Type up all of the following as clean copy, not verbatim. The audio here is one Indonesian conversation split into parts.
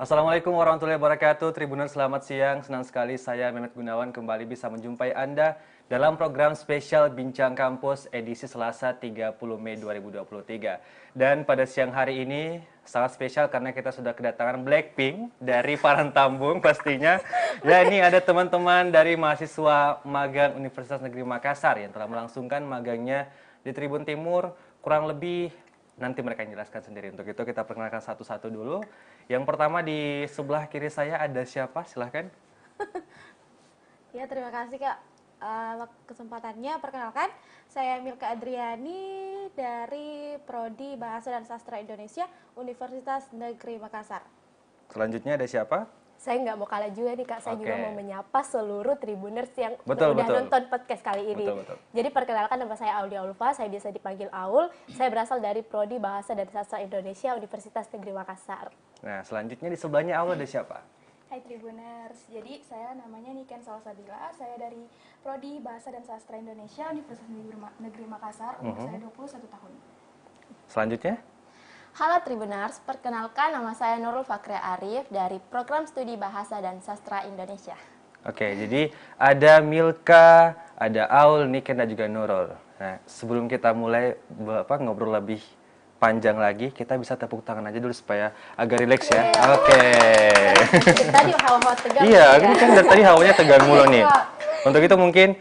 Assalamualaikum warahmatullahi wabarakatuh. Tribuners, selamat siang. Senang sekali saya Mehmet Gunawan kembali bisa menjumpai Anda dalam program spesial Bincang Kampus edisi Selasa 30 Mei 2023. Dan pada siang hari ini sangat spesial karena kita sudah kedatangan Blackpink dari Parantambung pastinya. Ya, ini ada teman-teman dari mahasiswa magang Universitas Negeri Makassar yang telah melangsungkan magangnya di Tribun Timur kurang lebih. Nanti mereka jelaskan sendiri. Untuk itu kita perkenalkan satu-satu dulu. Yang pertama di sebelah kiri saya ada siapa? Silahkan. Ya, terima kasih Kak kesempatannya. Perkenalkan, saya Milka Adriani dari Prodi Bahasa dan Sastra Indonesia Universitas Negeri Makassar. Selanjutnya ada siapa? Saya nggak mau kalah juga nih Kak, saya juga mau menyapa seluruh Tribuners yang Betul. nonton podcast kali ini. Betul. Jadi perkenalkan, nama saya Aulia Ulfa, saya biasa dipanggil Aul. Saya berasal dari Prodi Bahasa dan Sastra Indonesia Universitas Negeri Makassar. Nah, selanjutnya di sebelahnya Aul ada siapa? Hai Tribuners, jadi saya namanya Niken Salsabila, saya dari Prodi Bahasa dan Sastra Indonesia Universitas Negeri Makassar, umur saya 21 tahun. Selanjutnya? Halo Tribuners, perkenalkan nama saya Nurul Fakria Arif dari Program Studi Bahasa dan Sastra Indonesia. Oke, jadi ada Milka, ada Aul, Niken, dan juga Nurul. Nah, sebelum kita mulai ngobrol lebih panjang lagi, kita bisa tepuk tangan aja dulu supaya agak rileks ya. Oke. Tadi hawa-hawa tegang. Iya, ini kan dari tadi hawanya tegang mulu nih. Untuk itu mungkin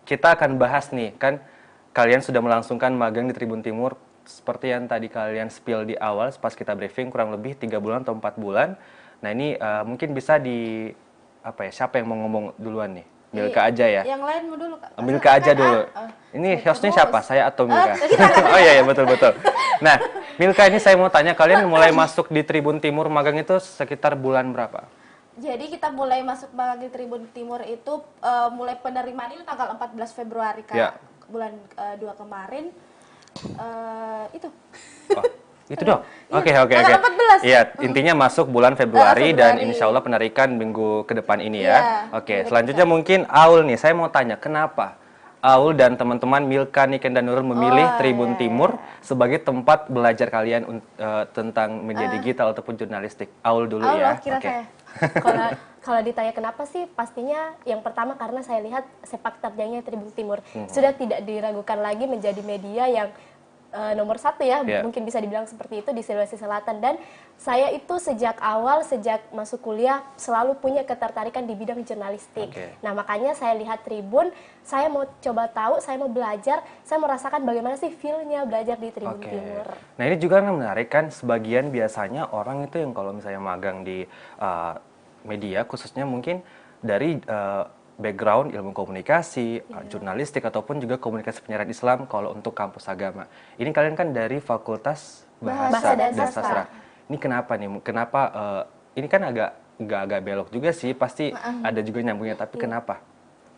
kita akan bahas nih, kan kalian sudah melangsungkan magang di Tribun Timur. Seperti yang tadi kalian spill di awal pas kita briefing, kurang lebih 3 bulan atau 4 bulan. Nah ini mungkin bisa siapa yang mau ngomong duluan nih? Milka aja ya? Yang lain mau dulu Kak? Milka aja dulu. Ini hostnya siapa? Saya atau Milka? Oh iya, betul. Nah, Milka, ini saya mau tanya, kalian mulai masuk di Tribun Timur magang itu sekitar bulan berapa? Jadi kita mulai masuk magang di Tribun Timur itu mulai penerimaan itu tanggal 14 Februari Kak. Ya. Bulan 2 kemarin. Itu. Oh, itu dong. Oke. Tanggal 14. Iya, intinya masuk bulan Februari dan insya Allah penarikan minggu ke depan ini ya. Oke, selanjutnya mungkin Aul nih, saya mau tanya kenapa Aul dan teman-teman Milka, Niken, dan Nurul memilih Tribun Timur sebagai tempat belajar kalian tentang media digital ataupun jurnalistik. Aul dulu ya. Kira saya. Kalau ditanya kenapa sih, pastinya yang pertama karena saya lihat sepak terjangnya Tribun Timur sudah tidak diragukan lagi menjadi media yang nomor 1 ya, mungkin bisa dibilang seperti itu di Sulawesi Selatan. Dan saya itu sejak masuk kuliah selalu punya ketertarikan di bidang jurnalistik. Nah makanya saya lihat Tribun, saya mau coba tahu, saya mau belajar, saya mau rasakan bagaimana sih feel-nya belajar di Tribun Timur. Nah ini juga kan menarik kan, sebagian biasanya orang itu yang kalau misalnya magang di media, khususnya mungkin dari background ilmu komunikasi, jurnalistik, ataupun juga komunikasi penyiaran Islam kalau untuk kampus agama. Ini kalian kan dari Fakultas Bahasa dan Sastra. Ini kenapa nih? Kenapa ini kan agak belok juga sih, pasti ada juga nyambungnya, tapi kenapa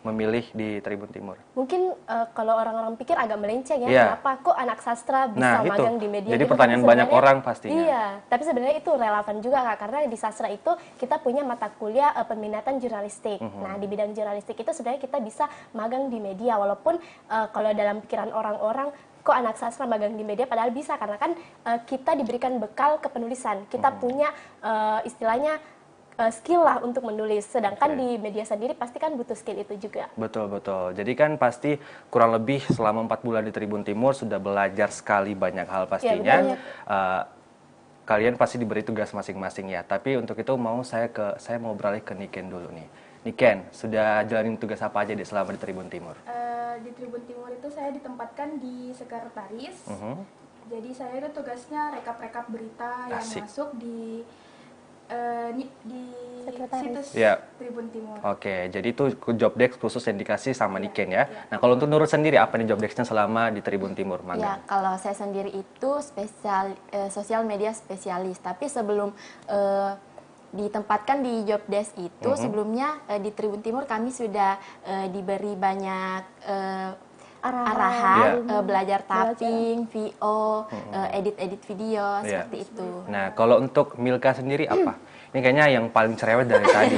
memilih di Tribun Timur? Mungkin kalau orang-orang pikir agak melenceng ya, kenapa kok anak sastra bisa magang di media? Jadi pertanyaan banyak orang pastinya. Iya, tapi sebenarnya itu relevan juga Kak, karena di sastra itu kita punya mata kuliah peminatan jurnalistik. Nah, di bidang jurnalistik itu sebenarnya kita bisa magang di media, walaupun kalau dalam pikiran orang-orang kok anak sastra magang di media, padahal bisa karena kan kita diberikan bekal kepenulisan. Kita punya istilahnya skill lah untuk menulis, sedangkan di media sendiri pasti kan butuh skill itu juga. Betul. Jadi kan pasti kurang lebih selama 4 bulan di Tribun Timur sudah belajar sekali banyak hal pastinya. Kalian pasti diberi tugas masing-masing ya. Tapi untuk itu saya mau beralih ke Niken dulu nih. Niken, sudah jalanin tugas apa aja selama di Tribun Timur? Di Tribun Timur itu saya ditempatkan di sekretaris. Jadi saya itu tugasnya rekap-rekap berita yang masuk di situs Tribun Timur. Oke, jadi itu job desk khusus yang dikasih sama Niken ya. Nah, kalau untuk Nurul sendiri, apa nih job desk-nya selama di Tribun Timur magang? Ya, kalau saya sendiri itu sosial media spesialis. Tapi sebelum ditempatkan di job desk itu, sebelumnya di Tribun Timur kami sudah diberi banyak arahan, belajar typing, VO, edit video, seperti itu. Nah, kalau untuk Milka sendiri apa? Ini kayaknya yang paling cerewet dari tadi.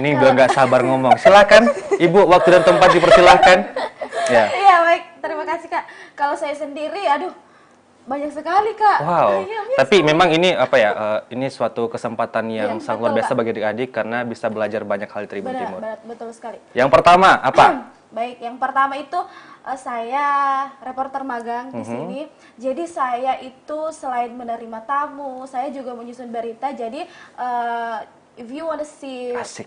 Ini udah nggak sabar ngomong. Silakan, Ibu, waktu dan tempat dipersilahkan. Iya, baik. Terima kasih, Kak. Kalau saya sendiri, Banyak sekali, Kak. Wow. Iya, Tapi memang ini apa ya? Ini suatu kesempatan yang Iya, sangat luar betul, biasa Kak. bagi adik-adik karena bisa belajar banyak hal di Tribun Timur. betul sekali. Yang pertama apa? Baik, yang pertama itu saya reporter magang di sini. Jadi saya itu selain menerima tamu, saya juga menyusun berita. Jadi if you wanna see Asik.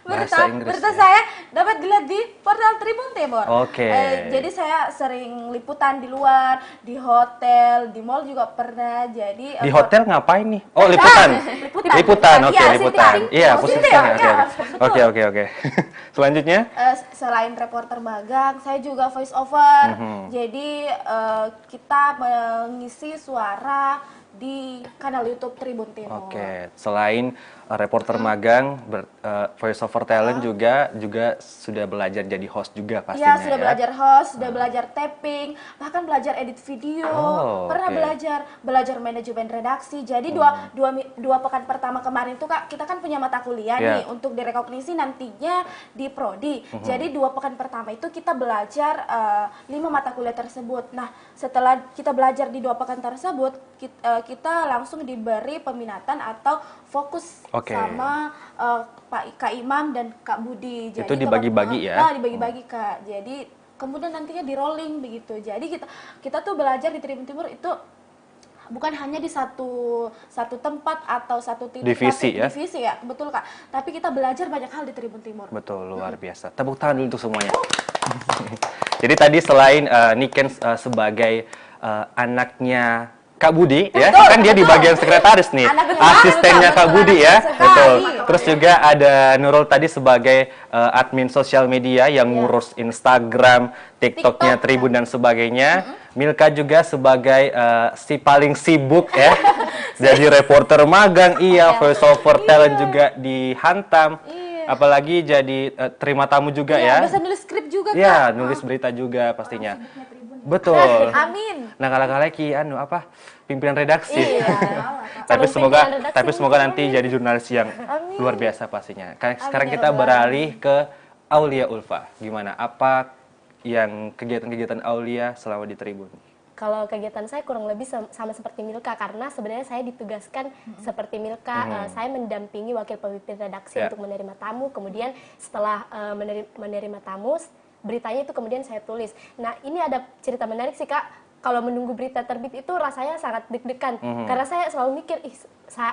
Bahasa Inggris. berita Ya. saya dapat dilihat di portal Tribun Timur. Oke. Jadi saya sering liputan di luar, di hotel, di mall juga pernah. Jadi Di hotel ngapain nih? Oh, liputan. Liputan. Oke, Iya, liputan. syuting. Iya, Oh, posisi syuting ya? Iya, betul. Oke. Selanjutnya? Selain reporter magang, saya juga voice over. Jadi kita mengisi suara di kanal YouTube Tribun Timur. Oke, selain reporter magang, voice over talent juga sudah belajar jadi host juga pastinya Iya, sudah belajar host, sudah belajar taping, bahkan belajar edit video, Oh, pernah oke. belajar manajemen redaksi. Jadi dua pekan pertama kemarin tuh Kak, kita kan punya mata kuliah Iya. nih untuk direkognisi nantinya di prodi. Jadi 2 pekan pertama itu kita belajar 5 mata kuliah tersebut. Nah, setelah kita belajar di 2 pekan tersebut, kita langsung diberi peminatan atau fokus Oke. sama Kak Imam dan Kak Budi. Itu dibagi-bagi ya? Nah, dibagi-bagi Kak. Jadi kemudian nantinya di rolling begitu. Jadi kita tuh belajar di Tribun Timur itu bukan hanya di satu tempat atau satu titik Divisi ya? divisi ya, betul Kak. Tapi kita belajar banyak hal di Tribun Timur. Betul, luar biasa. Tepuk tangan dulu untuk semuanya. Jadi tadi selain Niken sebagai anaknya Kak Budi ya, kan dia di bagian sekretaris nih, Anaknya asistennya Kak, Kak betul, Budi ya, sekali. betul. Terus juga ada Nurul tadi sebagai admin sosial media yang ngurus Instagram, TikToknya Tribun dan sebagainya. Milka juga sebagai si paling sibuk ya, jadi reporter magang, iya, voice over talent juga dihantam. Apalagi jadi terima tamu juga ya. Bisa nulis skrip juga Kak. Iya, nulis berita juga pastinya. Betul. Amin. Nah, kalau Ki pimpinan redaksi. Iya. tapi Calon semoga pimpinan redaksi tapi semoga nanti jadi jurnalis yang luar biasa pastinya. Sekarang Amin, kita ya beralih ke Aulia Ulfa. Gimana? Apa yang kegiatan-kegiatan Aulia selama di Tribun? Kalau kegiatan saya kurang lebih sama seperti Milka, karena sebenarnya saya ditugaskan seperti Milka, saya mendampingi wakil pemimpin redaksi Ya. untuk menerima tamu, kemudian setelah menerima tamu, beritanya itu kemudian saya tulis. Nah, ini ada cerita menarik sih Kak, kalau menunggu berita terbit itu rasanya sangat deg-degan, karena saya selalu mikir,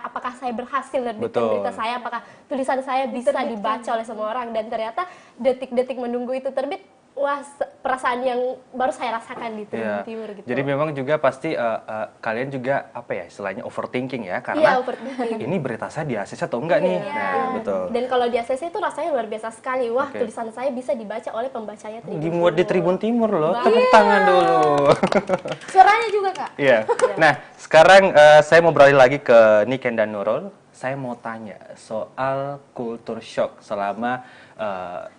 apakah saya berhasil menerbitkan Betul. berita saya, apakah tulisan saya bisa dibaca oleh semua orang, dan ternyata detik-detik menunggu itu terbit, wah, perasaan yang baru saya rasakan di Tribun Ya. Timur gitu. Jadi memang juga pasti kalian juga istilahnya overthinking ya, Iya, karena overthinking. ini berita saya di ACC atau enggak nih? Iya. Nah, betul. Dan kalau di ACC itu rasanya luar biasa sekali. Wah, Oke. tulisan saya bisa dibaca oleh pembacanya Tribun Dimuat di Timur. Tribun Timur loh. Tepuk tangan dulu. Suaranya juga Kak. Iya. Nah, sekarang saya mau beralih lagi ke Niken dan Nurul. Saya mau tanya soal culture shock selama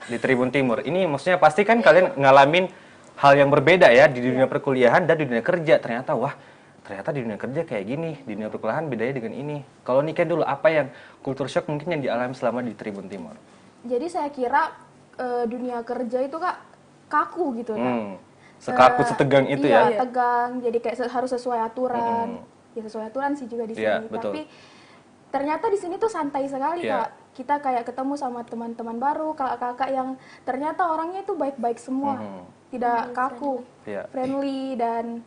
di Tribun Timur. Ini maksudnya pasti kan kalian ngalamin hal yang berbeda ya di dunia perkuliahan dan di dunia kerja. Ternyata di dunia kerja kayak gini, di dunia perkuliahan bedanya dengan ini. Kalau Niken dulu, apa yang culture shock mungkin yang dialami selama di Tribun Timur? Jadi saya kira dunia kerja itu Kak kaku gitu Kak. Sekaku setegang itu iya, ya? tegang. Jadi kayak harus sesuai aturan. Ya sesuai aturan sih juga di sini. Iya, betul. Tapi ternyata di sini tuh santai sekali Iya. Kak. Kita kayak ketemu sama teman-teman baru, kakak-kakak yang ternyata orangnya itu baik-baik semua. Tidak kaku, Iya. friendly, dan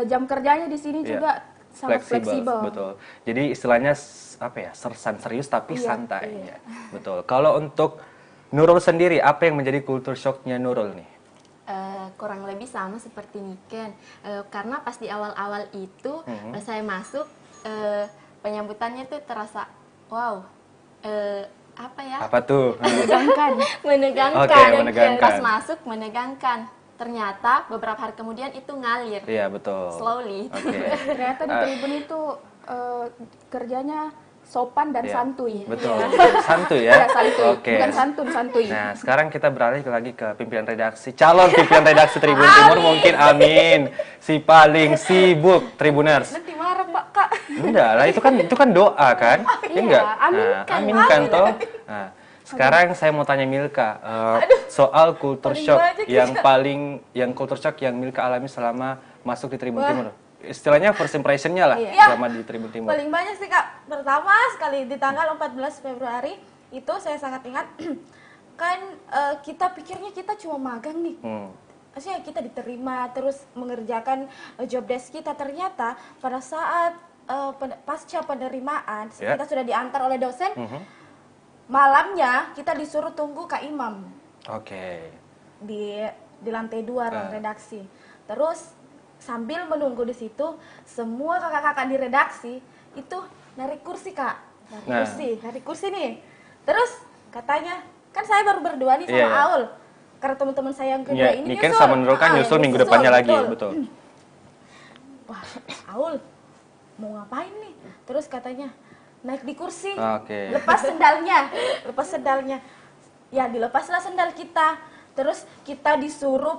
jam kerjanya di sini Iya. juga sangat fleksibel. Betul. Jadi istilahnya sersan serius tapi santai ya. Betul. Kalau untuk Nurul sendiri, apa yang menjadi culture shock-nya Nurul nih? Kurang lebih sama seperti Niken, karena pas di awal-awal itu pas saya masuk, penyambutannya tuh terasa wow, apa ya, Apa tuh? Menegangkan. menegangkan. Oke, menegangkan. Pas masuk menegangkan, ternyata beberapa hari kemudian itu ngalir Iya, betul. slowly. Oke. Ternyata di Tribun itu kerjanya sopan dan Iya. santuy. Betul. Santuy ya? Ya, santuy. Oke. Bukan santun, santuy. Nah, sekarang kita beralih lagi ke pimpinan redaksi. Calon pimpinan redaksi Tribun Timur mungkin, amin. Si paling sibuk Tribuners. Nanti marah Pak Kak. Enggak lah, itu kan doa kan? Ya enggak? aminkan. Nah, aminkan toh. Nah, sekarang saya mau tanya Milka soal culture shock yang culture shock yang Milka alami selama masuk di Tribun Timur? Istilahnya first impression-nya lah selama di Tribun Timur. Paling banyak sih Kak, pertama sekali di tanggal 14 Februari itu saya sangat ingat kan kita pikirnya kita cuma magang nih. Maksudnya kita diterima terus mengerjakan job desk kita, ternyata pada saat pasca penerimaan kita sudah diantar oleh dosen, malamnya kita disuruh tunggu Kak Imam. Di lantai 2 ruang redaksi. Terus sambil menunggu di situ, semua kakak-kakak di redaksi itu narik kursi Kak, narik kursi nih. Terus katanya, kan saya baru berdua nih sama Aul. Karena teman-teman saya yang kedua ini kan sama Nurul kan nyusul minggu depannya lagi, betul. Wah, Aul mau ngapain nih? Terus katanya naik di kursi, lepas sendalnya. Ya dilepaslah sendal kita. Terus kita disuruh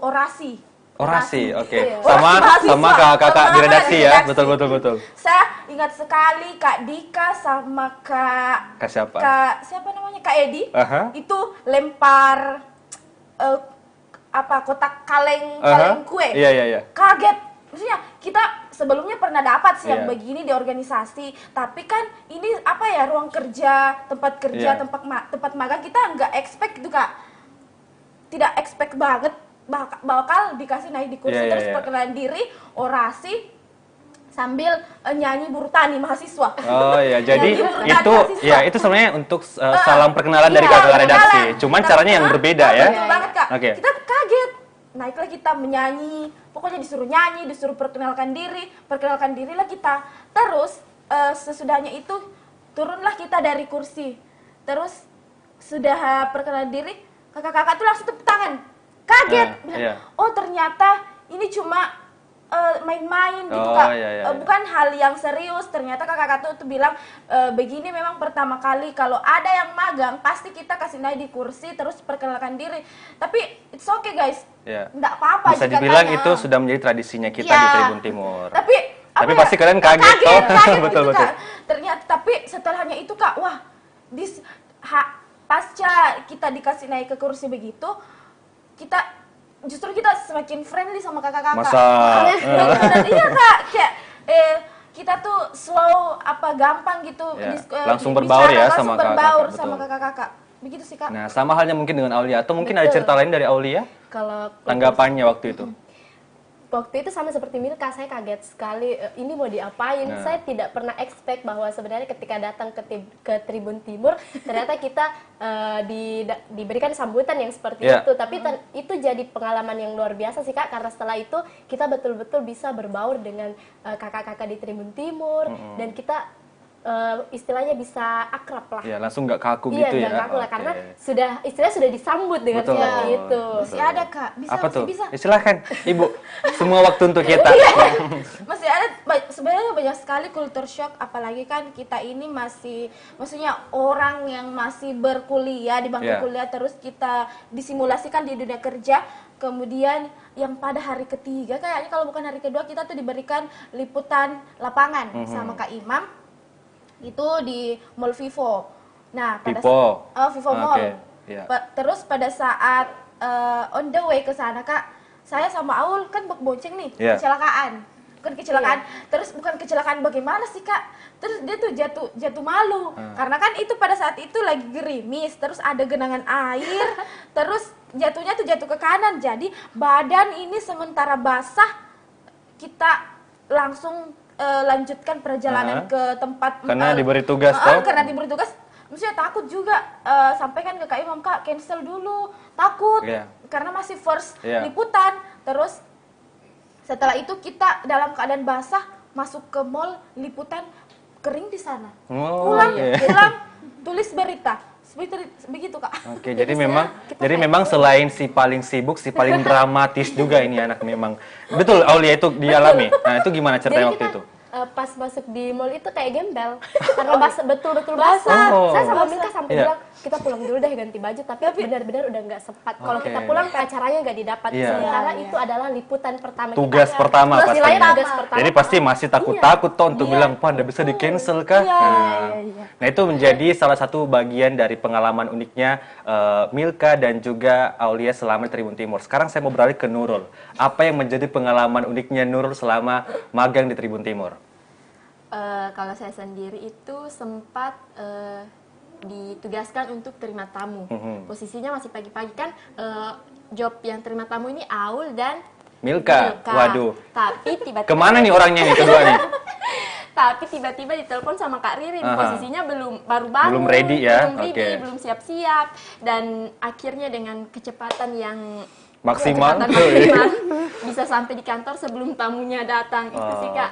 orasi. Sama kakak-kakak di redaksi ya, betul. Saya ingat sekali Kak Dika sama Kak siapa namanya, Kak Edi, itu lempar kotak kaleng kue. Iya. Kaget, maksudnya kita sebelumnya pernah dapat sih yang begini di organisasi, tapi kan ini ruang kerja, tempat kerja, tempat magang, kita nggak expect gitu Kak, tidak expect banget bakal dikasih naik di kursi, terus perkenalan diri, orasi sambil nyanyi Burtani mahasiswa. Jadi itu sebenarnya untuk salam perkenalan dari kakak redaksi. Cuman caranya yang berbeda ya. Betul banget Kak. Kita kaget. Naiklah kita menyanyi, pokoknya disuruh nyanyi, disuruh perkenalkan dirilah kita. Terus sesudahnya itu turunlah kita dari kursi. Terus sudah perkenalan diri, kakak-kakak tuh langsung tepuk tangan. Kaget, bilang, oh ternyata ini cuma main-main gitu Kak, bukan hal yang serius. Ternyata kakak-kakak tuh bilang begini, memang pertama kali kalau ada yang magang pasti kita kasih naik di kursi terus perkenalkan diri. Tapi it's okay guys, nggak apa-apa. Bisa dibilang itu sudah menjadi tradisinya kita di Tribun Timur. Tapi pasti kalian kaget betul. Ternyata tapi setelahnya itu Kak, wah pasca kita dikasih naik ke kursi begitu, justru kita semakin friendly sama kakak-kakak. Masa? Iya Kak, kayak kita tuh slow gampang gitu, langsung berbaur ya sama kakak-kakak. Begitu sih Kak. Nah, sama halnya mungkin dengan Aulia, atau mungkin ada cerita lain dari Aulia? Kalau tanggapannya waktu itu? Waktu itu sama seperti Milka, saya kaget sekali, ini mau diapain. Saya tidak pernah expect bahwa sebenarnya ketika datang ke Tribun Timur, ternyata kita diberikan sambutan yang seperti itu. Tapi itu jadi pengalaman yang luar biasa sih Kak, karena setelah itu kita betul-betul bisa berbaur dengan kakak-kakak di Tribun Timur, dan kita istilahnya bisa akrab lah. Ya, langsung nggak kaku gitu ya. Nggak kaku lah, karena istilahnya sudah disambut dengan seperti itu. Masih ada Kak, bisa. Silahkan Ibu, semua waktu untuk kita. Masih ada, sebenarnya banyak sekali culture shock, apalagi kan kita ini maksudnya orang yang masih berkuliah di bangku kuliah, terus kita disimulasikan di dunia kerja. Kemudian yang pada hari ketiga, kayaknya kalau bukan hari kedua, kita tuh diberikan liputan lapangan sama Kak Imam. Itu di Mall Vivo. Nah, Vivo Mall. Terus pada saat on the way ke sana Kak, saya sama Aul kan bonceng nih, kecelakaan. Terus bukan kecelakaan bagaimana sih Kak? Terus dia tuh jatuh malu. Karena kan itu pada saat itu lagi gerimis, terus ada genangan air, terus jatuhnya tuh jatuh ke kanan. Jadi badan ini sementara basah, kita langsung lanjutkan perjalanan ke tempat karena diberi tugas maksudnya takut juga, sampaikan ke Kak Imam, Kak cancel dulu, takut karena masih first liputan. Terus setelah itu kita dalam keadaan basah masuk ke mall, liputan kering di sana, pulang tulis berita begitu Kak. Jadi memang selain si paling sibuk, si paling dramatis juga ini anak memang. Betul Aulia itu dialami. Nah, itu gimana ceritanya waktu itu? pas masuk di mall itu kayak gembel karena betul-betul basah. Oh. Saya sama Milka sampai Iya. bilang kita pulang dulu deh ganti baju, tapi benar-benar udah nggak sempat. Kalau kita pulang acaranya nggak didapat. Iya. Sementara itu adalah liputan pertama Tugas kita. pertama Tugas pastinya. nilainya tugas pertama. Jadi pasti masih takut-takut toh untuk bilang, Pak, udah bisa di-cancel kah? Nah, itu menjadi salah satu bagian dari pengalaman uniknya Milka dan juga Aulia selama di Tribun Timur. Sekarang saya mau beralih ke Nurul. Apa yang menjadi pengalaman uniknya Nurul selama magang di Tribun Timur? Kalau saya sendiri itu sempat ditugaskan untuk terima tamu. Posisinya masih pagi-pagi kan, job yang terima tamu ini Aul dan Milka. Waduh. Tapi tiba-tiba Kemana nih orangnya nih kedua nih? Tapi tiba-tiba ditelepon sama Kak Ririn, Aha. posisinya baru bangun, Belum ready ya? belum ready, Oke. belum siap-siap, dan akhirnya dengan kecepatan yang Maksimal. kecepatan maksimal bisa sampai di kantor sebelum tamunya datang. Itu sih Kak,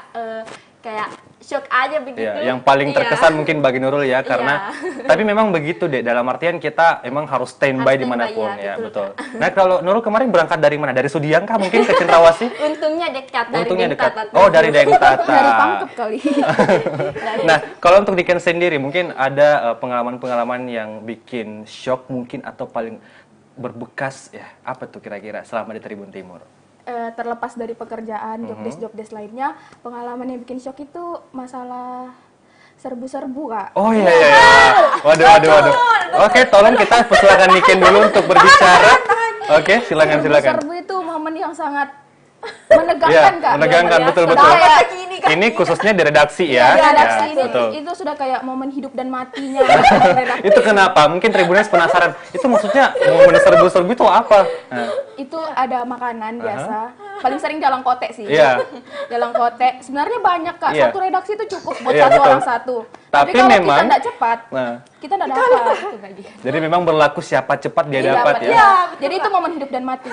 kayak shock aja begitu. Ya, yang paling Iya. terkesan mungkin bagi Nurul ya, karena tapi memang begitu deh, dalam artian kita emang harus standby Harus dimanapun standby, ya, ya, betul. betul. Nah, kalau Nurul kemarin berangkat dari mana? Dari Sudiang kah mungkin ke Cendrawasih? Untungnya dekat dari Untungnya dekat. Dengtata. Oh, dari Dengtata. Dari Pangkep kali. Nah, kalau untuk di Ken sendiri mungkin ada pengalaman-pengalaman yang bikin shock mungkin atau paling berbekas ya, apa tuh kira-kira selama di Tribun Timur? Terlepas dari pekerjaan, job desk lainnya, pengalaman yang bikin shock itu masalah serbu-serbu, Kak. Oh iya iya. Iya. Waduh. Oke, tolong kita persilakan Niken dulu untuk berbicara. Oke, silakan. Serbu itu momen yang sangat menegangkan, Iya, Kak. menegangkan, betul. Kayak Ini khususnya di redaksi ya. di redaksi Ya, ini betul. itu sudah kayak momen hidup dan matinya redaksi. Itu kenapa? Mungkin Tribuners penasaran. Itu maksudnya momen serbu-serbu itu apa? Nah, Itu ada makanan biasa. Paling sering dalang kote sih. Iya. Dalang kote. Sebenarnya banyak, Kak. Iya. Satu redaksi itu cukup buat Iya, satu betul. orang satu. Tapi kalau memang- kita tidak cepat, nah. kita tidak dapat. Itu tadi. Jadi memang berlaku siapa cepat dia Iya, dapat ya. Iya, jadi itu momen hidup dan mati.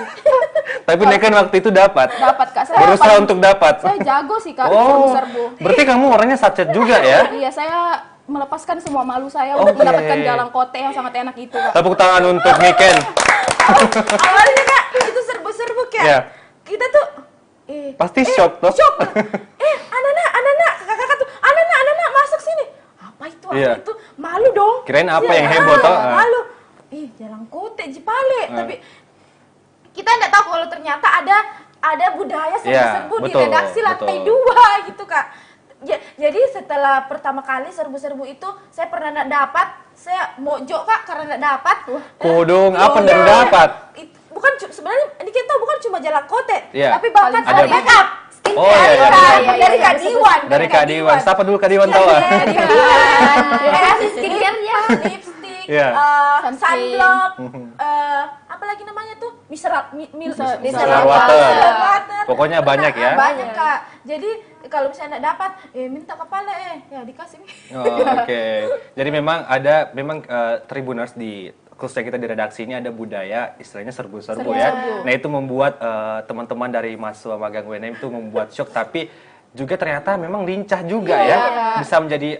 Tapi Niken waktu itu dapat. Dapat, Kak. Saya Berusaha paling- untuk dapat. Saya jago sih, Kak, Oh, serbu-serbu. berarti kamu orangnya sachet juga ya? Iya, saya melepaskan semua malu saya untuk Oke. mendapatkan dalang kote yang sangat enak itu, Kak. Tepuk tangan untuk Niken. Awalnya Kak, itu serbu-serbu kayak Iya. kita tuh Pasti shock toh. shock. Anak-anak, kakak-kakak tuh, anak-anak masuk sini. Apa itu? Iya. Apa itu? Malu dong. Kirain apa Iya, yang heboh toh? Malu. Jalan kote Jipale, tapi kita nggak tahu kalau ternyata ada budaya serbu-serbu Iya, di betul, redaksi lantai betul. 2 gitu, Kak. Jadi setelah pertama kali serbu-serbu itu saya pernah nggak dapat, saya mojok, Kak, karena nggak dapat. Kudung apa Iya. dan dapat? Bukan sebenarnya ini kita bukan cuma jalan kote, Iya. tapi bahkan Ada ada backup. Oh, iya, iya, iya. Dari Kak Diwan. Dari Kak Diwan. Siapa dulu Kak Diwan tahu? Dari Kak Diwan. Skincare-nya. Lipstick, Iya. Sunscreen. sunblock, apa lagi namanya tuh? Micellar Micellar water. Pokoknya banyak ya. Banyak, Kak. Jadi kalau misalnya nggak dapat, minta kepala ya dikasih nih. Oh, oke. Jadi memang Tribuners di khususnya kita di redaksi ini ada budaya istilahnya serbu-serbu ya. Nah, itu membuat teman-teman dari mahasiswa magang UNM itu membuat shock, tapi juga ternyata memang lincah juga ya. Bisa menjadi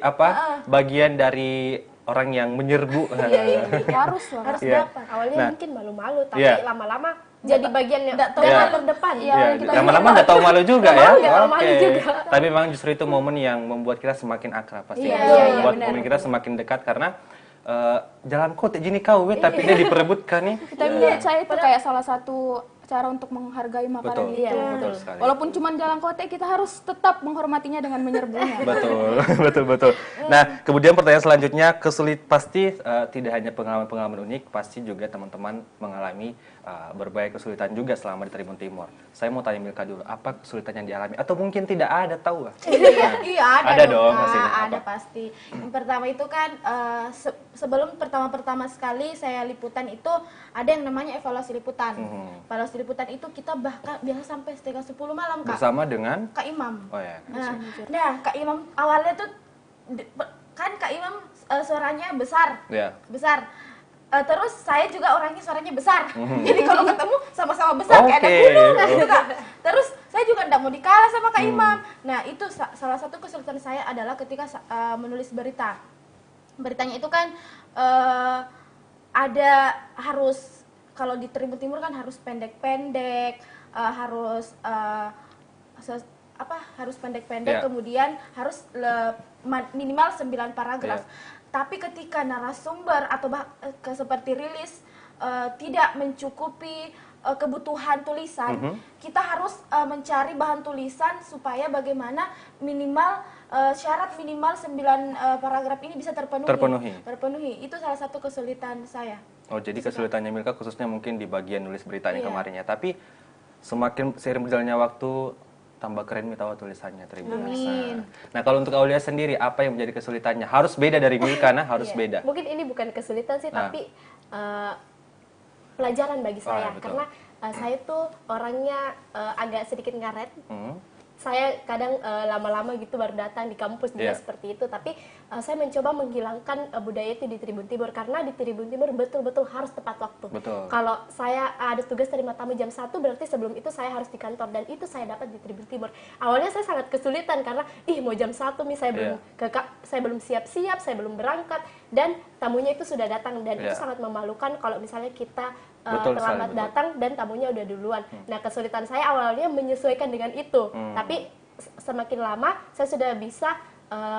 bagian dari orang yang menyerbu. Harus lah. Harus Iya. dapat. Awalnya Nah. mungkin malu-malu, tapi Iya. lama-lama jadi bagian yang Nggak tahu Iya. terdepan. Iya, lama-lama nggak tahu malu juga ya. Nggak tahu malu Oke. juga. Tapi memang justru itu momen yang membuat kita semakin akrab pasti. Iya, Membuat momen kita semakin dekat karena jalan kota jini kau tapi dia diperebutkan nih. Tapi menurut saya itu kayak salah satu cara untuk menghargai makanan Betul, itu. betul sekali. Walaupun cuma jalan kote, kita harus tetap menghormatinya dengan menyerbunya. Betul, betul. Nah, kemudian pertanyaan selanjutnya, pasti tidak hanya pengalaman-pengalaman unik, pasti juga teman-teman mengalami berbagai kesulitan juga selama di Tribun Timur. Saya mau tanya Milka dulu, apa kesulitan yang dialami? Atau mungkin tidak ada, tahu? Iya, Ada dong, Kak. pasti. Ada Apa? pasti. Yang pertama itu kan sebelum pertama sekali saya liputan itu ada yang namanya evaluasi liputan. Evaluasi liputan itu kita bahkan biasa sampai setengah 10 malam, Kak. Bersama dengan Kak Imam. Oh ya. Nah, Kak Imam awalnya tuh kan Kak Imam suaranya besar. Ya. Besar. Terus saya juga orangnya suaranya besar. Jadi kalau ketemu sama-sama besar kayak ada Oke. gunung gitu, Kak. Terus saya juga enggak mau dikalah sama Kak Imam. Nah, itu salah satu kesulitan saya adalah ketika menulis berita. Beritanya itu kan ada harus, kalau di Tribun Timur kan harus pendek-pendek, harus harus pendek-pendek, kemudian harus minimal 9 paragraf. Tapi ketika narasumber atau seperti rilis tidak mencukupi kebutuhan tulisan, kita harus mencari bahan tulisan supaya bagaimana minimal syarat minimal 9 paragraf ini bisa terpenuhi. Itu salah satu kesulitan saya. Oh, jadi kesulitannya Milka khususnya mungkin di bagian nulis beritanya kemarin ya. Tapi semakin seiring berjalannya waktu, tambah keren nih tahu tulisannya Tribuners. Nah, kalau untuk Aulia sendiri, apa yang menjadi kesulitannya? Harus beda dari Milka, harus beda. Mungkin ini bukan kesulitan sih, tapi pelajaran bagi saya. Karena saya tuh orangnya agak sedikit ngaret. Saya kadang lama-lama gitu baru datang di kampus juga seperti itu, tapi saya mencoba menghilangkan budaya itu di Tribun Timur, karena di Tribun Timur betul-betul harus tepat waktu. Kalau saya ada tugas terima tamu jam 1, berarti sebelum itu saya harus di kantor, dan itu saya dapat di Tribun Timur. Awalnya saya sangat kesulitan karena mau jam 1 nih saya belum siap-siap, saya belum berangkat, dan tamunya itu sudah datang, dan itu sangat memalukan kalau misalnya kita terlambat datang dan tamunya udah duluan. Nah, kesulitan saya awalnya menyesuaikan dengan itu, tapi semakin lama saya sudah bisa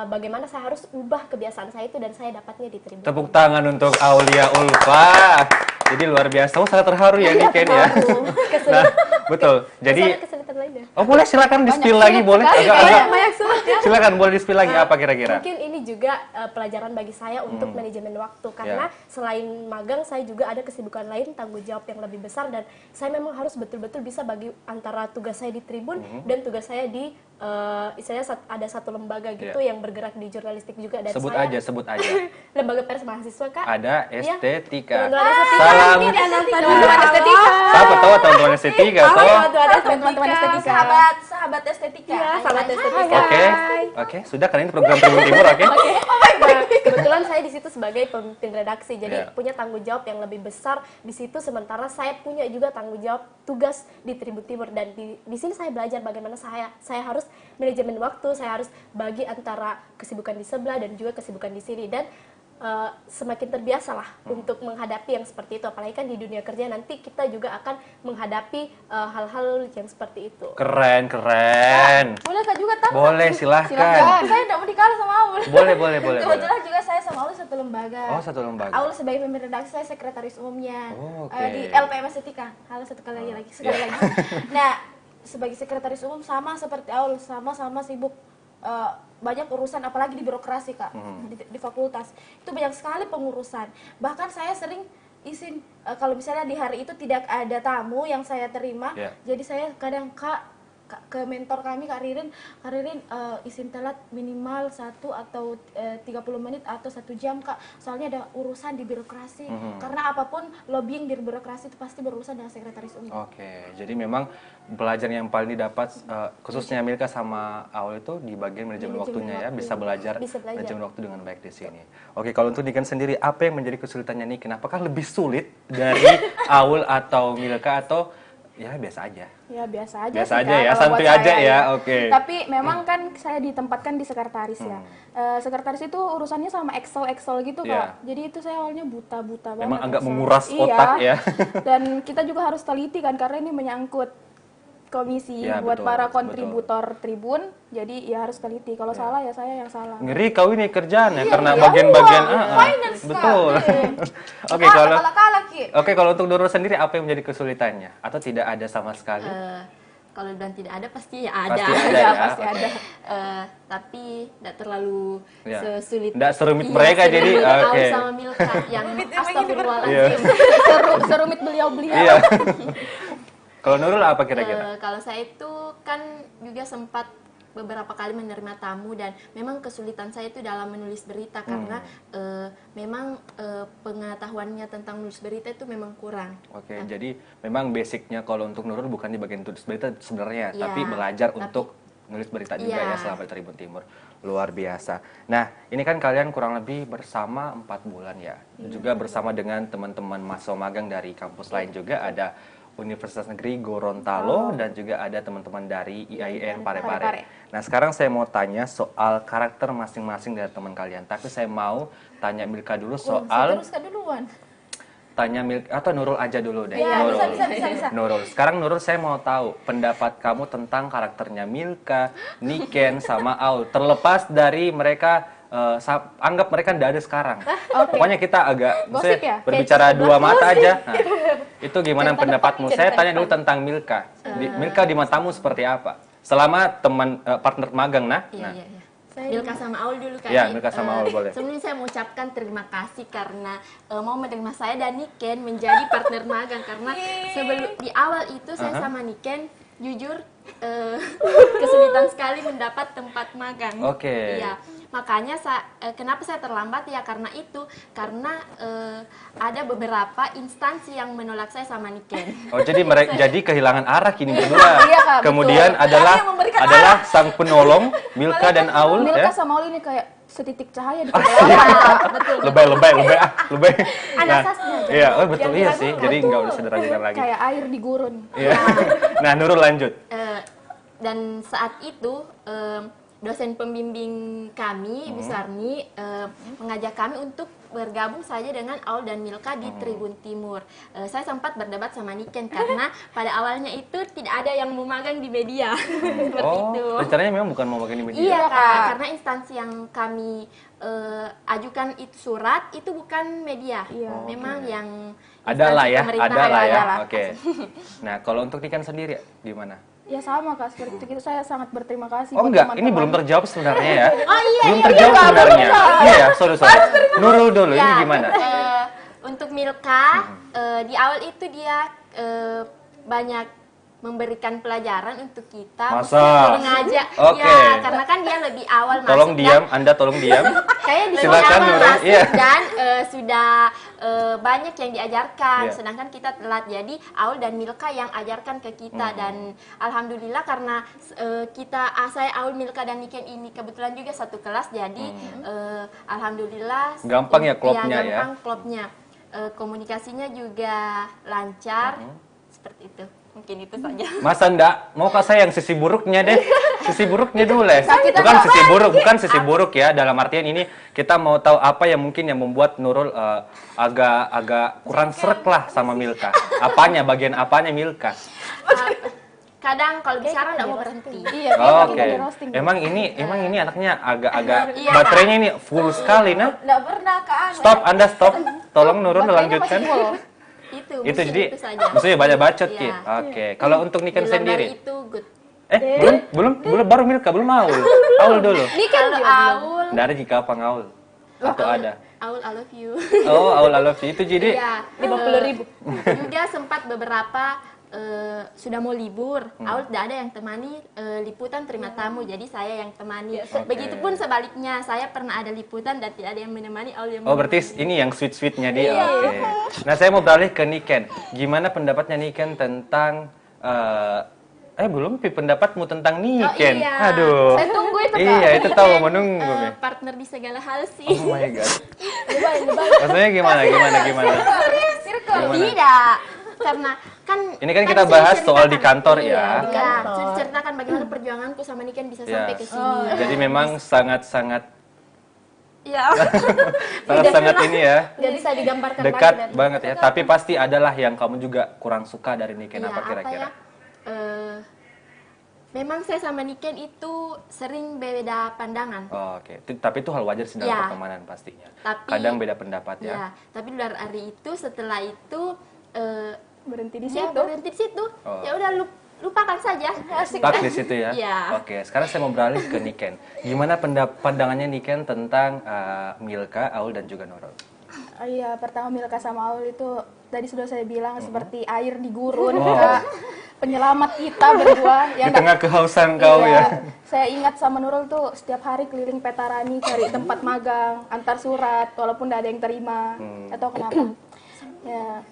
bagaimana saya harus ubah kebiasaan saya itu, dan saya dapatnya di Tribun. Tepuk tangan untuk Aulia Ulfa. Jadi luar biasa, sangat terharu ya nih Ken ya. Nah, betul. Jadi kesulitan lainnya. Oh, boleh silakan di-spill lagi, boleh. Silakan boleh di-spill lagi apa kira-kira? Mungkin ini juga pelajaran bagi saya untuk manajemen waktu, karena selain magang saya juga ada kesibukan lain, tanggung jawab yang lebih besar, dan saya memang harus betul-betul bisa bagi antara tugas saya di Tribun dan tugas saya di istilahnya ada satu lembaga gitu yang bergerak di jurnalistik juga, dan sebut aja. Lembaga pers mahasiswa, Kak. Ada Estetika. Salam teman-teman estetika. Siapa tahu teman-teman estetika Teman-teman estetika. Sahabat estetika. Sahabat estetika. Oke, sudah kan ini program Tribun Timur, oke? Kebetulan saya di situ sebagai pemimpin redaksi, jadi punya tanggung jawab yang lebih besar di situ, sementara saya punya juga tanggung jawab tugas di Tribun Timur, dan di sini saya belajar bagaimana saya harus manajemen waktu, saya harus bagi antara kesibukan di sebelah dan juga kesibukan di sini, dan semakin terbiasa lah untuk menghadapi yang seperti itu, apalagi kan di dunia kerja nanti kita juga akan menghadapi hal-hal yang seperti itu. Keren. Boleh Kak juga tahu? Boleh, silahkan. Saya tidak mau dikalah sama Aul. Boleh. Kebetulan juga saya sama Aul satu lembaga. Oh, satu lembaga. Aul sebagai pemimpin redaksi, saya sekretaris umumnya di LPM Estetika. Sekali lagi. Nah, sebagai sekretaris umum sama seperti Aul, sama-sama sibuk banyak urusan, apalagi di birokrasi Kak, di fakultas itu banyak sekali pengurusan. Bahkan saya sering izin kalau misalnya di hari itu tidak ada tamu yang saya terima, jadi saya kadang ke mentor kami Kak Ririn izin telat minimal 1 atau 30 menit atau 1 jam Kak, soalnya ada urusan di birokrasi. Karena apapun lobbying di birokrasi itu pasti berurusan dengan sekretaris umum. Oke, jadi memang pelajaran yang paling didapat khususnya Milka sama Aul itu di bagian manajemen waktunya ya, bisa belajar manajemen waktu dengan baik di sini. Oke, kalau untuk Niken sendiri, apa yang menjadi kesulitannya Niken? Apakah lebih sulit dari Aul atau Milka, atau ya biasa aja? Ya biasa aja biasa sih, aja Kak, ya, kalau santuy buat aja saya ya, oke. Tapi memang kan saya ditempatkan di sekretaris ya. Sekretaris itu urusannya sama Excel gitu Kak. Jadi itu saya awalnya buta banget. Memang agak Excel. menguras otak ya. Dan kita juga harus teliti kan, karena ini menyangkut komisi buat para kontributor Tribun, jadi ya harus teliti. Kalau salah ya saya yang salah. Ngeri kau ini kerjaan ya, karena bagian-bagian finance betul. Oke, kalau untuk Nurul sendiri apa yang menjadi kesulitannya, atau tidak ada sama sekali? Kalau bilang tidak ada pasti ada. Pasti ada. Tapi tidak terlalu sesulit. Tidak serumit mereka jadi. Oke. Sama Milka yang astagfirullahaladzim. Serumit beliau-beliau. Iya. Kalau Nurul apa kira-kira? Kalau saya itu kan juga sempat beberapa kali menerima tamu, dan memang kesulitan saya itu dalam menulis berita karena memang pengetahuannya tentang menulis berita itu memang kurang. Oke, jadi memang basicnya kalau untuk Nurul bukan di bagian tulis berita sebenarnya, tapi belajar untuk nulis berita juga ya selama di Tribun Timur. Luar biasa. Nah, ini kan kalian kurang lebih bersama 4 bulan ya, juga bersama dengan teman-teman mahasiswa magang dari kampus lain juga, ada Universitas Negeri Gorontalo dan juga ada teman-teman dari IAIN Parepare. Nah, sekarang saya mau tanya soal karakter masing-masing dari teman kalian. Tapi saya mau tanya Milka dulu soal tanya atau Nurul aja dulu deh. Iya, Nurul. bisa. Nurul. Sekarang Nurul, saya mau tahu pendapat kamu tentang karakternya Milka, Niken, sama Aul. Terlepas dari mereka, anggap mereka nggak ada sekarang. Pokoknya kita agak Gosip ya? berbicara dua mata aja. Nah, itu gimana pendapatmu? Saya tanya dulu tentang Milka. Milka di matamu seperti apa? Selama teman partner magang, nah. Iya. Milka sama Aul dulu kali. Ya, Milka sama Aul boleh. Sebelumnya saya mau ucapkan terima kasih karena mau menerima saya dan Niken menjadi partner magang karena sebelum di awal itu saya sama Niken jujur kesulitan sekali mendapat tempat magang. Oke. Iya. Makanya kenapa saya terlambat ya karena ada beberapa instansi yang menolak saya sama Niken. Oh, jadi mereka jadi kehilangan arah kini berdua. Iya, Kak, Kemudian betul. adalah sang penolong Milka dan Aul Milka ya. sama Aul ini kayak setitik cahaya di kegelapan. Betul. Lebay. Ada Nah, sasnya. iya, oh betul, Yang iya diragukan. sih. Jadi nggak Betul. usah diragukan lagi. Kayak air di gurun. Iya. Nah, Nurul lanjut. Dan saat itu dosen pembimbing kami, Ibu Sarni, mengajak kami untuk bergabung saja dengan Aul dan Milka di Tribun Timur. Saya sempat berdebat sama Niken karena pada awalnya itu tidak ada yang mau magang di media. Seperti itu. Rencananya memang bukan mau magang di media. Iya, Kak. Karena instansi yang kami ajukan itu surat itu bukan media. Memang yang Ada lah ya, instansi ada lah ya. pemerintahan. Oke. Nah, kalau untuk Niken sendiri gimana? Ya sama Kak, seperti itu saya sangat berterima kasih. Oh buat enggak, ini teman-teman. belum terjawab sebenarnya ya. Oh iya, belum terjawab sebenarnya. Iya, sorry. Nurul dulu, ini Ya, gimana? Untuk Milka, di awal itu dia banyak memberikan pelajaran untuk kita. Masa? Maksudnya sengaja. Oke. Ya, karena kan dia lebih awal Tolong masuk diam, Anda tolong diam. Kayak di Silakan, awal Nurul. masuk Iya. dan sudah banyak yang diajarkan, Iya. sedangkan kita telat. Jadi Aul dan Milka yang ajarkan ke kita dan alhamdulillah karena saya Aul, Milka dan Niken ini kebetulan juga satu kelas, jadi alhamdulillah Gampang ya klopnya ya? Gampang klopnya. Komunikasinya juga lancar, seperti itu. Mungkin itu saja. Masa enggak? Mau saya yang sisi buruknya deh. Sisi buruknya dulu Les. kita Bukan sisi buruk ya. Dalam artian ini kita mau tahu apa yang mungkin yang membuat Nurul agak kurang srek lah sama Milka. Bagian apanya Milka? Kadang kalau bicara nggak mau berhenti. Iya, kayaknya Oke. kita di roasting. Emang ini anaknya agak Iya, baterainya ini full sekali nah. Nggak pernah Kak. Anda stop. Tolong Nurul Baterainya lanjutkan. masih full. Itu Itu mungkin jadi itu saja. maksudnya banyak bacot Iya. Ki. Oke. Kalau untuk Niken Di luar sendiri? dari itu good. Belum baru Milka, belum Aul. Aul dulu. Kalau Aul, Nggak ada jika apa Aul? Atau ada? Aul I love you. Oh, Aul I love you. Itu jadi Iya, 50.000. juga sempat beberapa sudah mau libur, Aul tidak ada yang temani liputan terima tamu, jadi saya yang temani. Begitupun sebaliknya, saya pernah ada liputan dan tidak ada yang menemani, Aul yang oh berarti ini yang sweet-sweetnya dia. Oke. Nah, saya mau beralih ke Niken. Gimana pendapatnya Niken tentang belum pendapatmu tentang Niken. iya. Aduh. Saya tunggu itu Kak. Iya, itu tahu menunggu nih. partner di segala hal sih. Oh my god. Maksudnya gimana? Tidak, karena kan Ini kan tadi kita saya bahas soal di ceritakan. kantor ya. Iya, kantor. saya ceritakan bagaimana perjuanganku sama Niken bisa Ya. sampai ke sini. Jadi memang sangat Iya. sangat ini ya. Nggak bisa digambarkan Dekat lagi. banget ya. Tapi pasti adalah yang kamu juga kurang suka dari Niken. Iya, Apa kira-kira? Memang saya sama Niken itu sering beda pandangan. Oh, oke. Tapi itu hal wajar sih dalam Ya. pertemanan pastinya. Tapi- Kadang beda pendapat ya. Ya, tapi dari hari itu setelah itu Berhenti di dia situ. berhenti di situ. Oh. Ya udah lupakan saja. Asik. Stuck di situ ya. Iya. Oke, sekarang saya mau beralih ke Niken. Gimana pandangannya Niken tentang Milka, Aul dan juga Nurul? Iya, pertama Milka sama Aul itu tadi sudah saya bilang seperti air di gurun, Oh. Kak. Penyelamat kita berdua Di yang tengah kehausan kau ya. Saya ingat sama Nurul tuh setiap hari keliling Petarani cari tempat magang, antar surat walaupun tidak ada yang terima atau kenapa. Ya,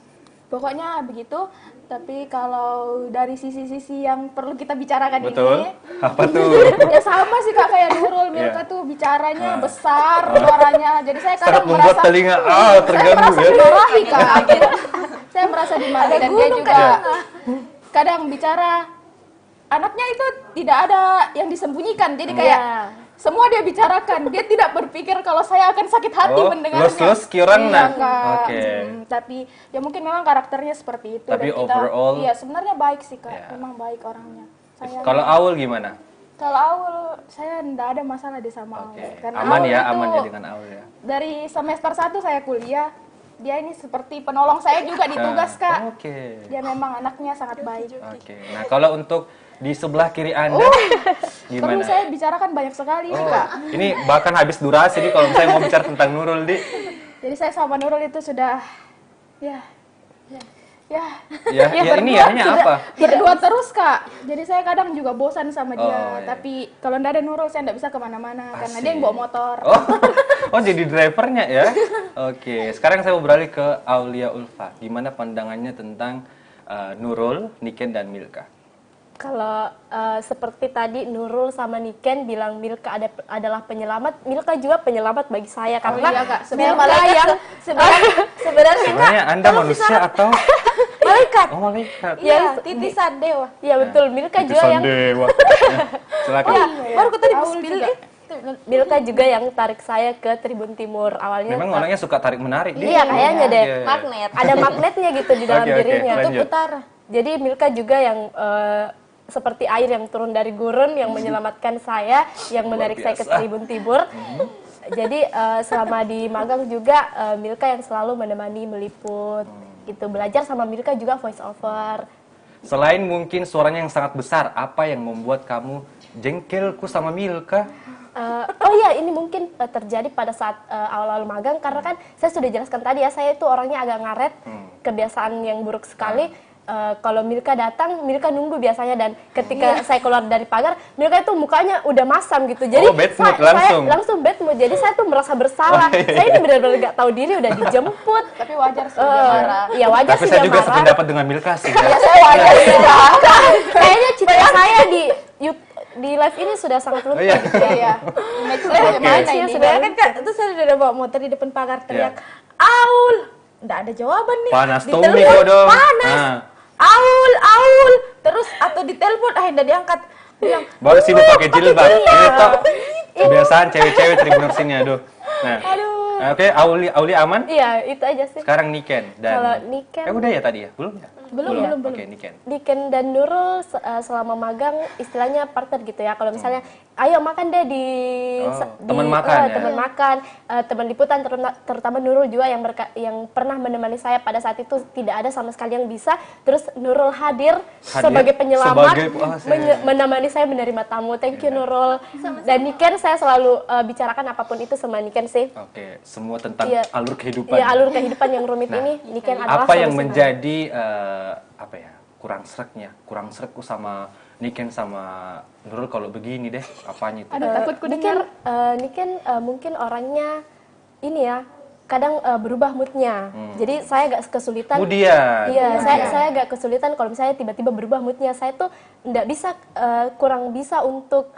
pokoknya begitu. Tapi kalau dari sisi-sisi yang perlu kita bicarakan Betul. ini, Apa tuh? ya sama sih Kak kayak Nurul. Milka Iya. tuh bicaranya besar suaranya. Jadi saya Sangat kadang membuat merasa telinga saya terganggu merasa ya. dimarahi Kak. Saya merasa dimarahi dan dia juga kadang bicara anaknya itu tidak ada yang disembunyikan. Jadi kayak semua dia bicarakan. Dia tidak berpikir kalau saya akan sakit hati mendengarnya. Los kiorang Iya, nah. Kak. Oke. Tapi ya mungkin memang karakternya seperti itu. Tapi dan kita, overall- iya sebenarnya baik sih Kak. Ya. Memang baik orangnya. Saya Kalau Aul gimana? kalau Aul saya enggak ada masalah di sama Oke. Aul. Karena Aman Aul ya, itu aman ya dengan Aul ya. dari semester 1 saya kuliah. Dia ini seperti penolong saya juga di tugas Kak. Oke. Dia memang anaknya sangat baik. Oke. Nah, kalau untuk di sebelah kiri Anda Perlu gimana? saya bicarakan banyak sekali nih Oh, Kak. ini bahkan habis durasi nih kalau misalnya mau bicara tentang Nurul, Di. Jadi saya sama Nurul itu sudah ya Ya, ya ini ya, hanya apa? berdua terus Kak. Jadi saya kadang juga bosan sama dia. Oh, iya. Tapi kalau ndak ada Nurul saya ndak bisa kemana-mana karena dia yang Asik. bawa motor. Oh, oh jadi drivernya ya? Oke, sekarang saya mau beralih ke Aulia Ulfa. Gimana pandangannya tentang Nurul, Niken, dan Milka? Kalau seperti tadi Nurul sama Niken bilang Milka adalah penyelamat, Milka juga penyelamat bagi saya karena iya, Kak. Milka yang Sebenarnya Sebenarnya Anda manusia atau malaikat. oh malaikat? yang Titisan dewa. ya betul Milka juga yang Dewa. Ya, silakan. Baru aku tadi Aul spill juga. Milka juga yang tarik saya ke Tribun Timur awalnya. Memang orangnya suka tarik menarik. Di. Iya kayaknya deh. Iya, iya. Magnet. Ada magnetnya gitu di dalam Oke, oke, dirinya. lanjut. Utara. Jadi Milka juga yang seperti air yang turun dari gurun yang menyelamatkan saya, yang menarik saya ke biasa. Tribun Timur. Jadi selama di magang juga Milka yang selalu menemani meliput. Gitu belajar sama Milka juga voice over. Selain mungkin suaranya yang sangat besar, apa yang membuat kamu jengkelku sama Milka? Oh iya, ini mungkin terjadi pada saat awal-awal magang karena kan saya sudah jelaskan tadi ya, saya itu orangnya agak ngaret, kebiasaan yang buruk sekali. Kalau Milka datang, Milka nunggu biasanya dan ketika saya keluar dari pagar, Milka itu mukanya udah masam gitu. Jadi Oh, bad mood saya langsung. langsung bad mood. Jadi saya tuh merasa bersalah. Saya ini benar-benar nggak tahu diri udah dijemput. Tapi wajar sih dia marah. Iya wajar Tapi sih saya dia juga marah. sependapat dengan Milka sih. Ya. Saya wajar sih. Kayaknya cita saya di live ini sudah sangat luntur. Iya. Gitu. Iya. Next level Oke. gimana Iya, ini? sudah Kan Kak, itu saya udah bawa motor di depan pagar teriak, Aul. Nggak ada jawaban nih. Panas Ditelepon, Tommy dong. Panas. Nah. Aul. Terus atau ditelepon, nggak diangkat. Bilang, Baru sibuk pakai jilbab. Ini tuh kebiasaan cewek-cewek Tribuners ini, aduh. Nah, oke, Auli aman. Iya, itu aja sih. Sekarang Niken dan Kalau Niken- udah ya tadi ya? Belum ya? Belum. Oke, Niken. Niken dan Nurul selama magang istilahnya partner gitu ya. Kalau misalnya, ayo makan deh di teman makan ya? teman makan, teman liputan, terutama Nurul juga yang pernah menemani saya pada saat itu tidak ada sama sekali yang bisa. Terus Nurul hadir sebagai penyelamat, menemani saya menerima tamu. Thank you Nurul. Dan Niken saya selalu bicarakan apapun itu sama Niken sih. Oke, semua tentang Iya. alur kehidupan. Iya, alur kehidupan yang rumit ini Niken adalah Apa yang solusinya. menjadi apa ya? Kurang serekku sama Niken sama Nurul kalau begini deh. Apanya itu? Aduh, takut ku dengar. Niken mungkin orangnya ini ya kadang berubah moodnya. Jadi saya agak kesulitan. Kemudian. Iya, saya agak kesulitan kalau misalnya tiba-tiba berubah moodnya. Saya tuh nggak bisa kurang bisa untuk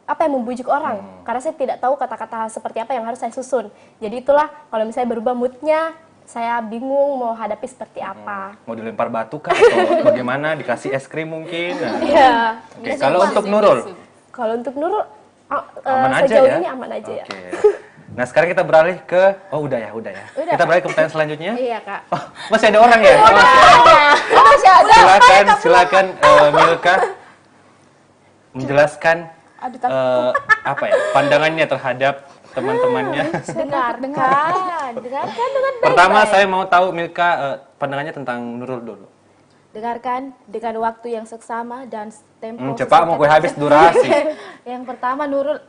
apa yang membujuk orang karena saya tidak tahu kata-kata seperti apa yang harus saya susun. Jadi itulah kalau misalnya berubah moodnya saya bingung mau hadapi seperti apa. Mau dilempar batu kah atau bagaimana? Dikasih es krim mungkin? Nah. Iya. Oke, kalau untuk Nurul Kalau untuk Nurul aman aja sejauh ya? ini aman aja ya. Oke. Nah, sekarang kita beralih ke udah ya. Kita beralih ke pertanyaan selanjutnya. Iya, Kak. Oh, masih ada orang ya? masih ada. Silakan Milka menjelaskan apa ya pandangannya terhadap teman-temannya. Dengarkan dengan baik. Pertama saya mau tahu Milka pandangannya tentang Nurul dulu. Dengarkan dengan waktu yang seksama dan tempo. Cepat mau gue habis durasi. Yang pertama Nurul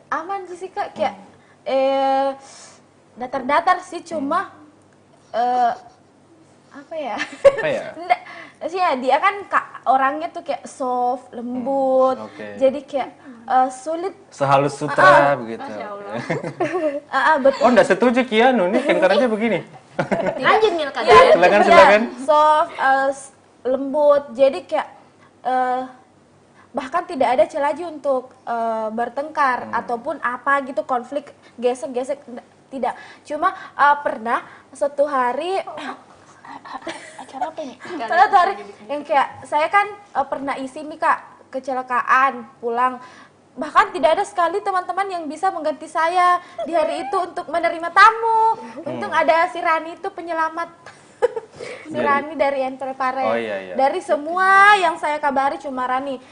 aman sih Kak, kayak datar-datar sih cuma apa ya? Apa ya? Nggak, sih ya dia kan orangnya tuh kayak soft, lembut. Oke. Jadi kayak sulit. Sehalus sutra begitu. Betul. Oh, enggak setuju Kianu nih, kan caranya begini. Lanjut Milka. Ya, Silakan. Soft, lembut. Jadi kayak bahkan tidak ada celah lagi untuk bertengkar ataupun apa gitu, konflik, gesek-gesek, tidak. Cuma pernah suatu hari acara apa ini? Suatu hari yang kayak saya kan pernah isi nih Kak, kecelakaan pulang bahkan tidak ada sekali teman-teman yang bisa mengganti saya di hari itu untuk menerima tamu. Untung ada si Rani itu penyelamat. Si Rani dari Entrepare. Oh, iya. Dari semua yang saya kabari cuma Rani.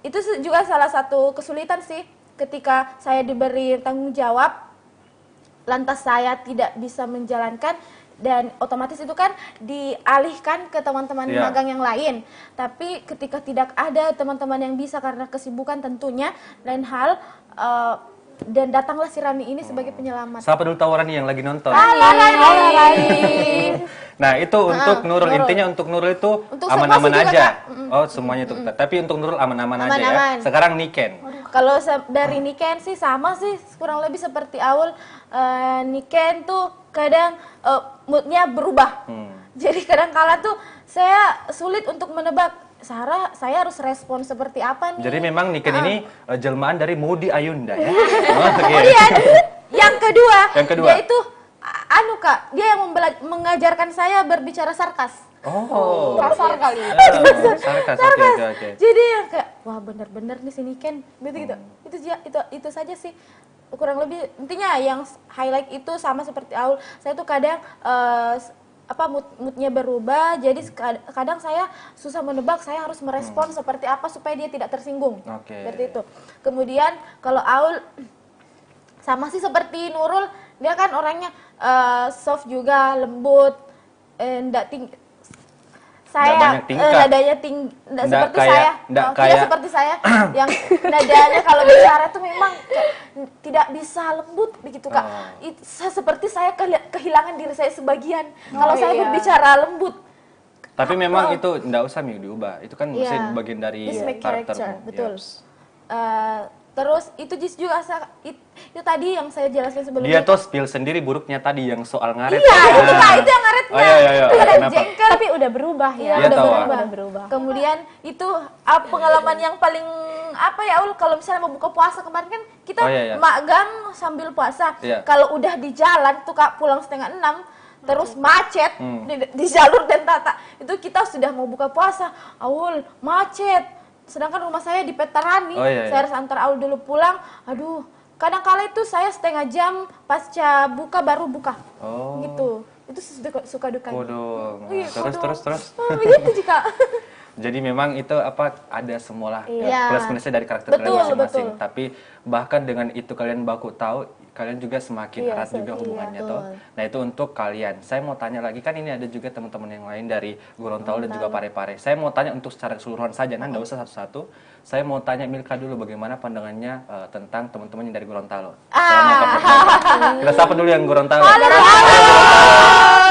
Itu juga salah satu kesulitan sih ketika saya diberi tanggung jawab, lantas saya tidak bisa menjalankan. Dan otomatis itu kan dialihkan ke teman-teman magang yang lain. Tapi ketika tidak ada teman-teman yang bisa karena kesibukan tentunya lain hal, dan datanglah si Rani ini sebagai penyelamat. Siapa dulu tahu Rani yang lagi nonton? Halo Rani. Nah itu untuk Nurul, intinya untuk Nurul itu Untuk aman-aman semua sih aja. juga, Oh semuanya itu. Tapi untuk Nurul aman-aman aja ya. Aman-aman. Sekarang Niken. Kalau dari Niken sih sama sih, kurang lebih seperti Aul. Niken tuh kadang moodnya berubah. Jadi kadang kala tuh saya sulit untuk menebak. Sarah, saya harus respon seperti apa nih? Jadi memang Niken ini jelmaan dari Mudi Ayunda ya. Kemudian yang kedua, yaitu Kak, dia yang mengajarkan saya berbicara sarkas. Oh, Kasar kali. sarkas. Oke. Jadi yang kayak wah bener-bener nih si Niken gitu. Itu saja sih. Kurang lebih intinya yang highlight itu sama seperti Aul. Saya tuh kadang moodnya berubah, jadi kadang saya susah menebak, saya harus merespon seperti apa supaya dia tidak tersinggung. Seperti itu. Kemudian kalau Aul sama sih seperti Nurul, dia kan orangnya soft juga, lembut, enggak tinggi. Saya nadanya tinggi, seperti saya. Tidak seperti saya yang nadanya kalau bicara tuh memang tidak bisa lembut begitu Kak. Seperti saya kehilangan diri saya sebagian kalau saya berbicara lembut. Tapi memang itu tidak usah diubah. Itu kan bisa bagian dari karakter. Betul. Terus itu juga itu tadi yang saya jelaskan sebelumnya. Dia tuh spill sendiri buruknya tadi yang soal ngaret. Iya, itu Kak, itu yang ngaretnya. Itu ada jengkel. Tapi udah berubah ya. Udah berubah. Kemudian itu pengalaman yang paling Ul, kalau misalnya mau buka puasa kemarin kan kita magang sambil puasa. Kalau udah di jalan tuh Kak pulang 5:30 terus macet di jalur dan tata. Itu kita sudah mau buka puasa. Aul, macet. Sedangkan rumah saya di Petarani, saya harus antar Aul dulu pulang. Aduh, kadang-kala itu saya setengah jam pasca buka baru buka. Gitu. Itu suka dukanya. Terus. Begitu juga. Jadi memang itu ada semualah plus minusnya dari karakter kalian masing-masing. Tapi bahkan dengan itu kalian baku tahu, kalian juga semakin erat juga hubungannya tuh. Nah itu untuk kalian. Saya mau tanya lagi, kan ini ada juga teman-teman yang lain dari Gorontalo dan juga Parepare. Saya mau tanya untuk secara keseluruhan saja, nah nggak usah satu-satu. Saya mau tanya Milka dulu bagaimana pandangannya tentang teman-teman yang dari Gorontalo. Kita sapa dulu yang Gorontalo.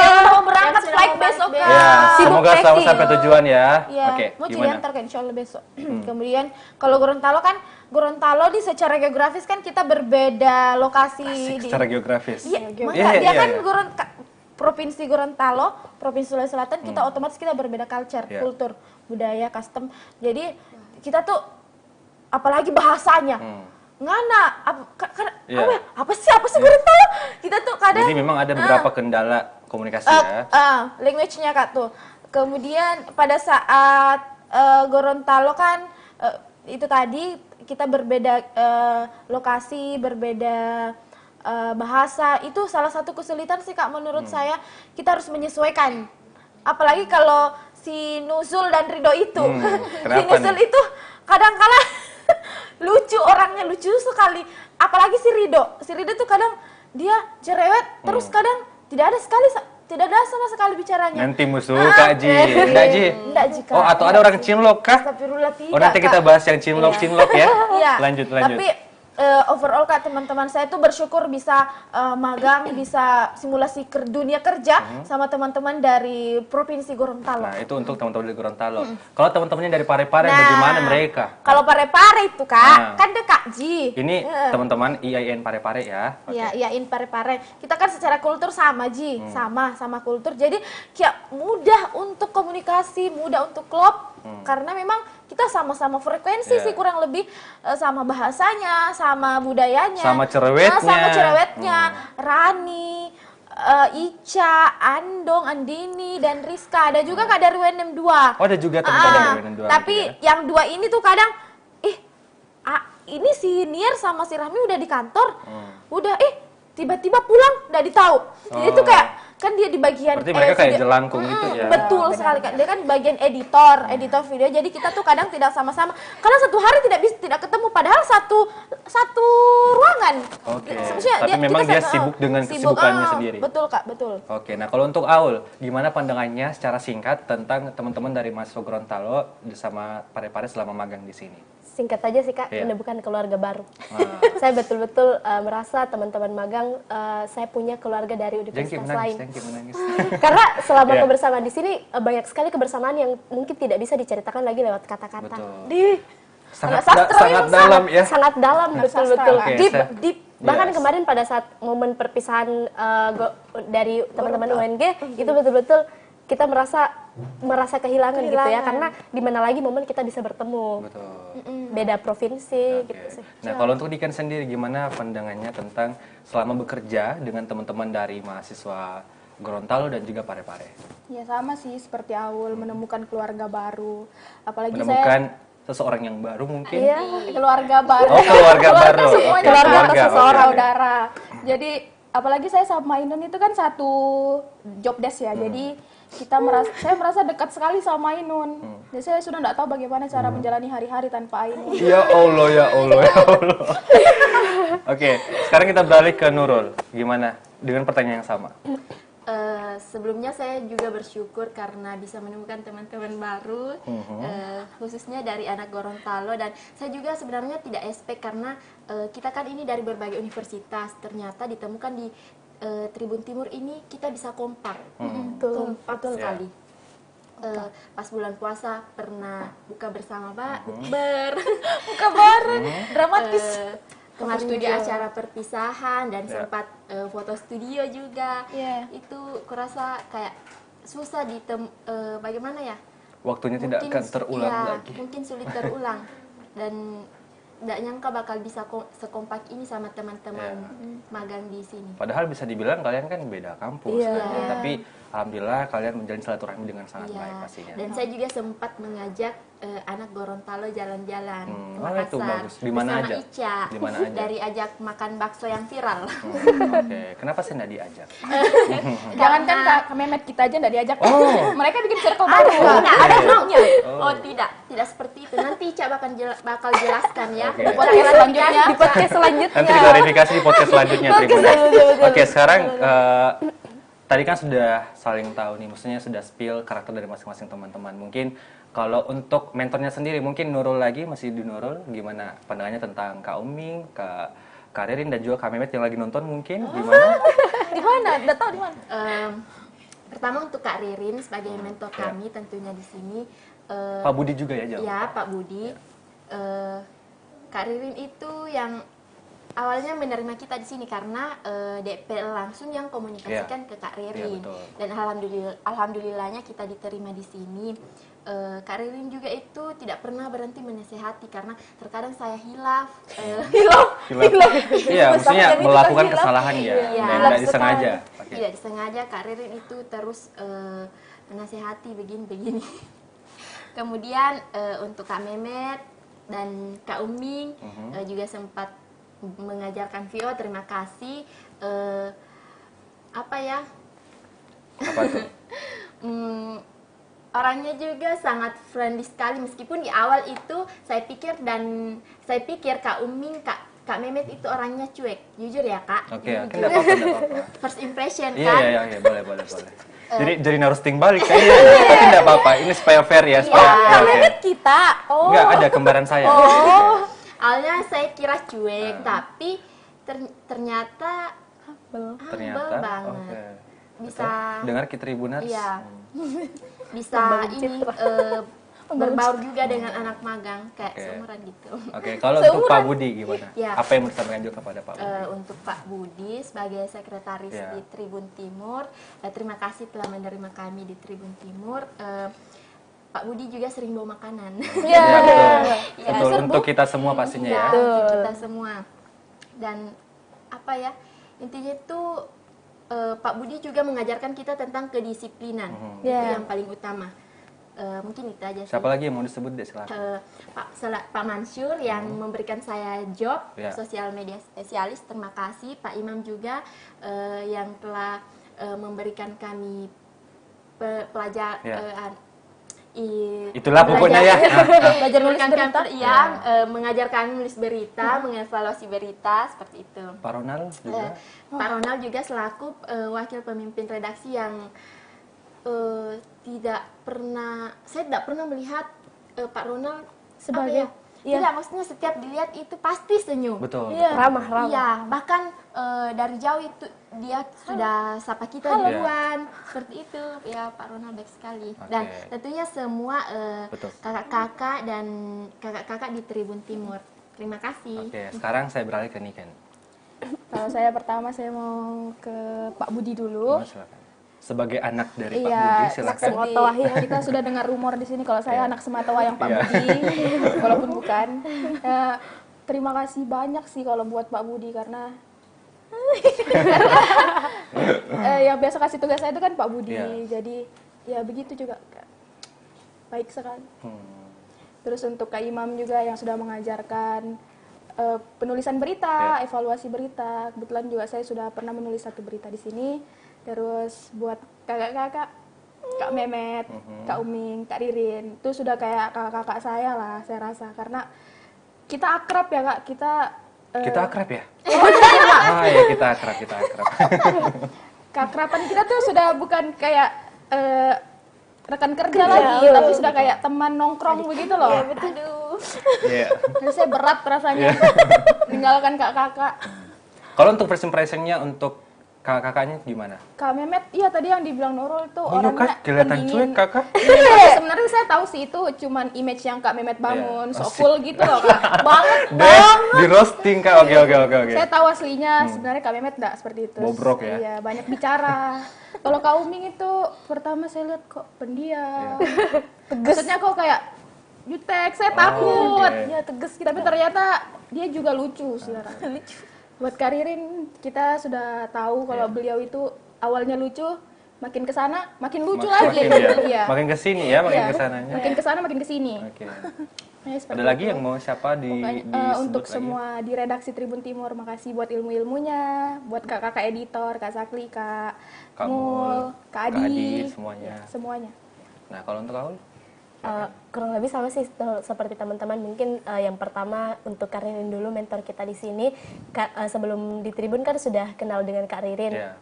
Yang mau berangkat flight besok ya. Semoga selamat sampai tujuan ya. Oke, mau diantar kan insya Allah besok. Kemudian kalau Gorontalo di secara geografis kan kita berbeda lokasi. Secara geografis. Dia kan Provinsi Gorontalo, Provinsi Sulawesi Selatan, kita otomatis kita berbeda culture, kultur, budaya, custom. Jadi kita tuh apalagi bahasanya. Ngana, apa sih Gorontalo? Kita tuh kadang. Jadi memang ada beberapa kendala komunikasi ya. Language-nya Kak tuh. Kemudian pada saat Gorontalo kan itu tadi kita berbeda lokasi, berbeda bahasa. Itu salah satu kesulitan sih Kak menurut saya. Kita harus menyesuaikan. Apalagi kalau si Nuzul dan Rido itu. Si Nuzul itu kadang-kala lucu, orangnya lucu sekali. Apalagi si Rido tuh kadang dia cerewet, terus kadang tidak ada sama sekali bicaranya. Nanti musuh Kak Ji. Enggak Ji? Oh, atau ada orang cinlok kah? Oh, nanti kita bahas yang cinlok ya. Lanjut. Tapi overall Kak, teman-teman saya tuh bersyukur bisa magang, bisa simulasi dunia kerja sama teman-teman dari Provinsi Gorontalo. Nah, itu untuk teman-teman dari Gorontalo. Kalau teman-temannya dari Parepare bagaimana mereka? Kalau Parepare itu Kak, kan ada Kak Ji. Ini teman-teman IAIN Parepare ya? Iya, IAIN Parepare. Kita kan secara kultur sama Ji, sama kultur. Jadi kayak mudah untuk komunikasi, mudah untuk klop. Karena memang kita sama-sama frekuensi sih kurang lebih, sama bahasanya, sama budayanya, sama cerewetnya, Rani, Ica, Andong, Andini, dan Rizka. Ada juga Kak dari UNM 2. Oh, ada juga teman-teman dari UNM 2. Tapi yang dua ini tuh kadang ini si Nier sama si Rahmi udah di kantor, udah tiba-tiba pulang udah ditahu. Itu kayak kan dia di bagian Berarti mereka kayak jelangkung gitu ya. Betul sekali Kak. Dia kan bagian editor video. Jadi kita tuh kadang tidak sama-sama karena satu hari tidak ketemu padahal satu ruangan. Oke. Maksudnya Tapi memang dia sibuk dengan kesibukannya sendiri. Betul Kak, betul. Oke, nah kalau untuk Aul, gimana pandangannya secara singkat tentang teman-teman dari mahasiswa Gorontalo bersama Parepare selama magang di sini? Singkat aja sih Kak, Iya. menemukan keluarga baru. Saya betul-betul merasa teman-teman magang, saya punya keluarga dari universitas lain. Jengki menangis. Karena selama Iya. kebersamaan di sini banyak sekali kebersamaan yang mungkin tidak bisa diceritakan lagi lewat kata-kata. Betul. Sangat, sastra sangat memang dalam ya. Sangat dalam, betul-betul. Oke, Deep, saya- deep. Bahkan Yes. kemarin pada saat momen perpisahan dari teman-teman UNG, itu betul-betul kita merasa kehilangan gitu ya, karena di mana lagi momen kita bisa bertemu. Betul. Beda provinsi Oke. gitu sih. Nah, kalau untuk Dikan sendiri gimana pandangannya tentang selama bekerja dengan teman-teman dari mahasiswa Gorontalo dan juga Parepare? Ya sama sih seperti Aul, menemukan keluarga baru. Apalagi Menemukan seseorang yang baru mungkin? Iya. saya keluarga baru. Oh, keluarga baru. Semuanya Oke, keluarga atau oke, seseorang, oke. saudara. Jadi apalagi saya sama Ainun itu kan satu job desk ya. Jadi saya merasa dekat sekali sama Ainun. Jadi saya sudah tidak tahu bagaimana cara menjalani hari-hari tanpa Ainun. Ya Allah, ya Allah, ya Allah. Oke, sekarang kita beralih ke Nurul. Gimana? Dengan pertanyaan yang sama. Sebelumnya saya juga bersyukur karena bisa menemukan teman-teman baru, khususnya dari anak Gorontalo, dan saya juga sebenarnya tidak expect karena kita kan ini dari berbagai universitas, ternyata ditemukan di Tribun Timur ini kita bisa kompak, kompak sekali. Pas bulan puasa pernah buka bersama Pak, bukber, Buka bareng, dramatis. kemarin juga acara perpisahan dan sempat foto studio juga. Iya. Itu kurasa kayak susah bagaimana ya? Waktunya tidak akan terulang ya, lagi. mungkin sulit terulang dan tidak nyangka bakal bisa sekompak ini sama teman-teman magang di sini. Padahal bisa dibilang kalian kan beda kampus, Iya. kan? Tapi alhamdulillah kalian menjalin silaturahmi dengan sangat Iya. baik pastinya. Dan saya juga sempat mengajak anak Gorontalo jalan-jalan ke Oh, Makassar itu bagus. Di mana bersama aja? Ica. Di mana aja? Dari ajak makan bakso yang viral. Oke, kenapa sih nggak diajak? Jangankan Kak Memet kita aja tidak diajak. Oh. Mereka bikin circle baru. Tidak, ada maunya. Oh. Oh, tidak seperti itu. Nanti Ica bakal jelaskan ya. Oke. Di Podcast selanjutnya. Di podcast selanjutnya. Nanti diklarifikasi di podcast selanjutnya. Tribuners. Oke, sekarang tadi kan sudah saling tahu nih, maksudnya sudah spill karakter dari masing-masing teman-teman. Mungkin kalau untuk mentornya sendiri, mungkin Nurul lagi, masih di Nurul, gimana pandangannya tentang Kak Uming, Kak Ririn, dan juga Kak Memet yang lagi nonton mungkin, gimana? Di mana? Udah tahu di mana? Pertama untuk Kak Ririn sebagai mentor kami tentunya di sini. Pak Budi juga ya, jawab. Ya, Pak Budi. Kak Ririn itu yang awalnya menerima kita di sini karena DPL langsung yang komunikasikan ke Kak Ririn. Iya, betul. Dan alhamdulillahnya kita diterima di sini. Kak Ririn juga itu tidak pernah berhenti menasehati karena terkadang saya hilaf. Iya, maksudnya Bersama melakukan kita kesalahan ya, Iya. dan tidak disengaja. Oke. Tidak disengaja Kak Ririn itu terus menasehati begini-begini. Kemudian untuk Kak Memet dan Kak Uming juga sempat mengajarkan VO, terima kasih. Apa ya? Apa tuh? Orangnya juga sangat friendly sekali meskipun di awal itu saya pikir Kak Uming, Kak Memet itu orangnya cuek, jujur ya Kak. Oke, Jujur. enggak apa-apa, enggak apa-apa. First impression Iya, kan. iya, boleh. Jadi narosting balik kayaknya. Tapi enggak apa-apa, ini supaya fair ya, supaya oke. Kita. Oh. Enggak, ada kembaran saya. Awalnya saya kira cuek, tapi ternyata Ternyata, banget. oke. Bisa Betul. Dengar Ki Tribuners? iya. Bisa ini berbaur juga dengan anak magang kayak Oke. seumuran gitu. Oke, kalau untuk Pak Budi gimana? Ya. Apa yang mau disampaikan juga kepada Pak Budi? Untuk Pak Budi sebagai sekretaris Ya. di Tribun Timur, terima kasih telah menerima kami di Tribun Timur. Pak Budi juga sering bawa makanan. Iya, betul. Ya, Betul, untuk kita semua pastinya ya. untuk kita semua. Dan apa ya, intinya itu Pak Budi juga mengajarkan kita tentang kedisiplinan. Itu Ya. yang paling utama. Mungkin itu aja sih. Siapa lagi yang mau disebut deh, silakan. Pak Mansur yang memberikan saya job Ya. sosial media spesialis. Terima kasih Pak Imam juga yang telah memberikan kami pelajar Ya. Itulah pokoknya ya. Belajar nulis memberikan berita. kami mengajar kami nulis berita, mengevaluasi berita seperti itu. Pak Ronald juga. Pak Ronald juga selaku wakil pemimpin redaksi yang saya tidak pernah melihat Pak Ronald Sebagai- tidak, maksudnya setiap dilihat itu pasti senyum. Betul. Iya, ramah. Iya, bahkan dari jauh itu dia sudah sapa kita Halo. duluan, seperti itu. Ya, Pak Ronald baik sekali. Dan Oke. tentunya semua Betul. kakak-kakak dan kakak-kakak di Tribun Timur. Terima kasih. Oke, sekarang saya beralih ke Niken. Kalau saya pertama saya mau ke Pak Budi dulu. Silakan. Sebagai anak dari Pak Iya, Budi, silakan. seperti kita sudah dengar rumor di sini kalau saya Iya. anak sematawayang Pak Iya. Budi, walaupun bukan. Terima kasih banyak sih kalau buat Pak Budi karena yang biasa kasih tugas saya itu kan Pak Budi, Iya. jadi ya begitu juga, baik sekali. Hmm. Terus untuk Kak Imam juga yang sudah mengajarkan penulisan berita, evaluasi berita. Kebetulan juga saya sudah pernah menulis satu berita di sini. Terus buat kakak-kakak, Kak Memet, Kak Uming, Kak Ririn, itu sudah kayak kakak-kakak saya lah, saya rasa. Karena kita akrab ya Kak, kita Akrab ya? Ah ya, kita akrab. keakraban kita tuh sudah bukan kayak rekan kerja lagi, tapi sudah kayak teman nongkrong begitu loh. Iya, betul. Aduh, Iya. jadi saya berat rasanya meninggalkan kakak-kakak. Kalau untuk first impression-nya untuk kakak-kakaknya gimana? Kak Memet, iya tadi yang dibilang Nurul tuh Oh, iya orangnya kan kelihatan pendingin. cuek kakak. Tapi sebenarnya saya tahu sih itu cuman image yang Kak Memet bangun, Iya. so cool gitu loh Kak. Banget. Di roasting kak. Oke. Saya tahu aslinya sebenarnya Kak Memet enggak seperti itu. Bobrok ya? Iya, banyak bicara. Kalau Kak Uming itu pertama saya lihat kok pendiam. Maksudnya kok kayak jutek, saya takut. oke. Ya tegas, tapi ternyata dia juga lucu saudara. Buat Kak Ririn, kita sudah tahu kalau beliau itu awalnya lucu, makin kesana makin lucu lagi. Iya. Makin kesini ya, makin Iya. kesananya. Makin kesana makin kesini. Oke. Nah, seperti Ada lagi itu. yang mau siapa Pokoknya, disebut untuk lagi? semua di redaksi Tribun Timur, makasih buat ilmu-ilmunya, buat kakak-kakak editor, Kak Sakli, Kak Kak Mul, Kak Adi, semuanya. semuanya. Nah, kalau untuk Aul? Kurang lebih sama sih seperti teman-teman. Mungkin yang pertama untuk Kak Ririn dulu, mentor kita di sini. Sebelum di Tribun kan sudah kenal dengan Kak Ririn. Iya.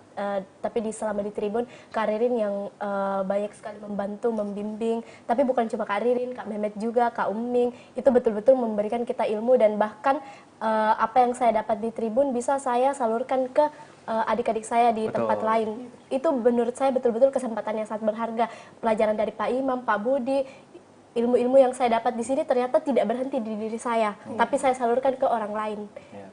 Tapi selama di Tribun, Kak Ririn yang banyak sekali membantu, membimbing. Tapi bukan cuma Kak Ririn, Kak Mehmet juga, Kak Uming. Itu betul-betul memberikan kita ilmu dan bahkan apa yang saya dapat di Tribun bisa saya salurkan ke adik-adik saya di Betul. tempat lain. Itu menurut saya betul-betul kesempatan yang sangat berharga. Pelajaran dari Pak Imam, Pak Budi, ilmu-ilmu yang saya dapat di sini ternyata tidak berhenti di diri saya, tapi saya salurkan ke orang lain. Ya.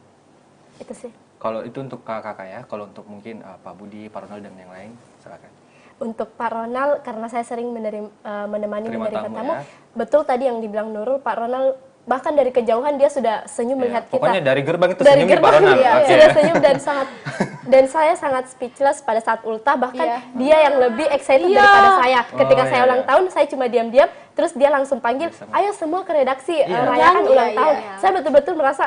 Itu sih. Kalau itu untuk kakak ya, kalau untuk mungkin Pak Budi, Pak Ronald dan yang lain, silakan. Untuk Pak Ronald, karena saya sering menemani Terima menerima tamu, tamu, ya. betul tadi yang dibilang Nurul, Pak Ronald bahkan dari kejauhan dia sudah senyum melihat kita. Pokoknya dari gerbang itu Dari senyum Pak gerbang, Ronald. iya, Oke. sudah senyum dan saya sangat speechless pada saat ultah, bahkan dia yang lebih excited daripada saya. Ketika Oh, saya iya. ulang tahun, saya cuma diam-diam, terus dia langsung panggil, ayo semua ke redaksi Iya. rayakan Nyanyi, ulang iya, tahun. iya. Saya betul-betul merasa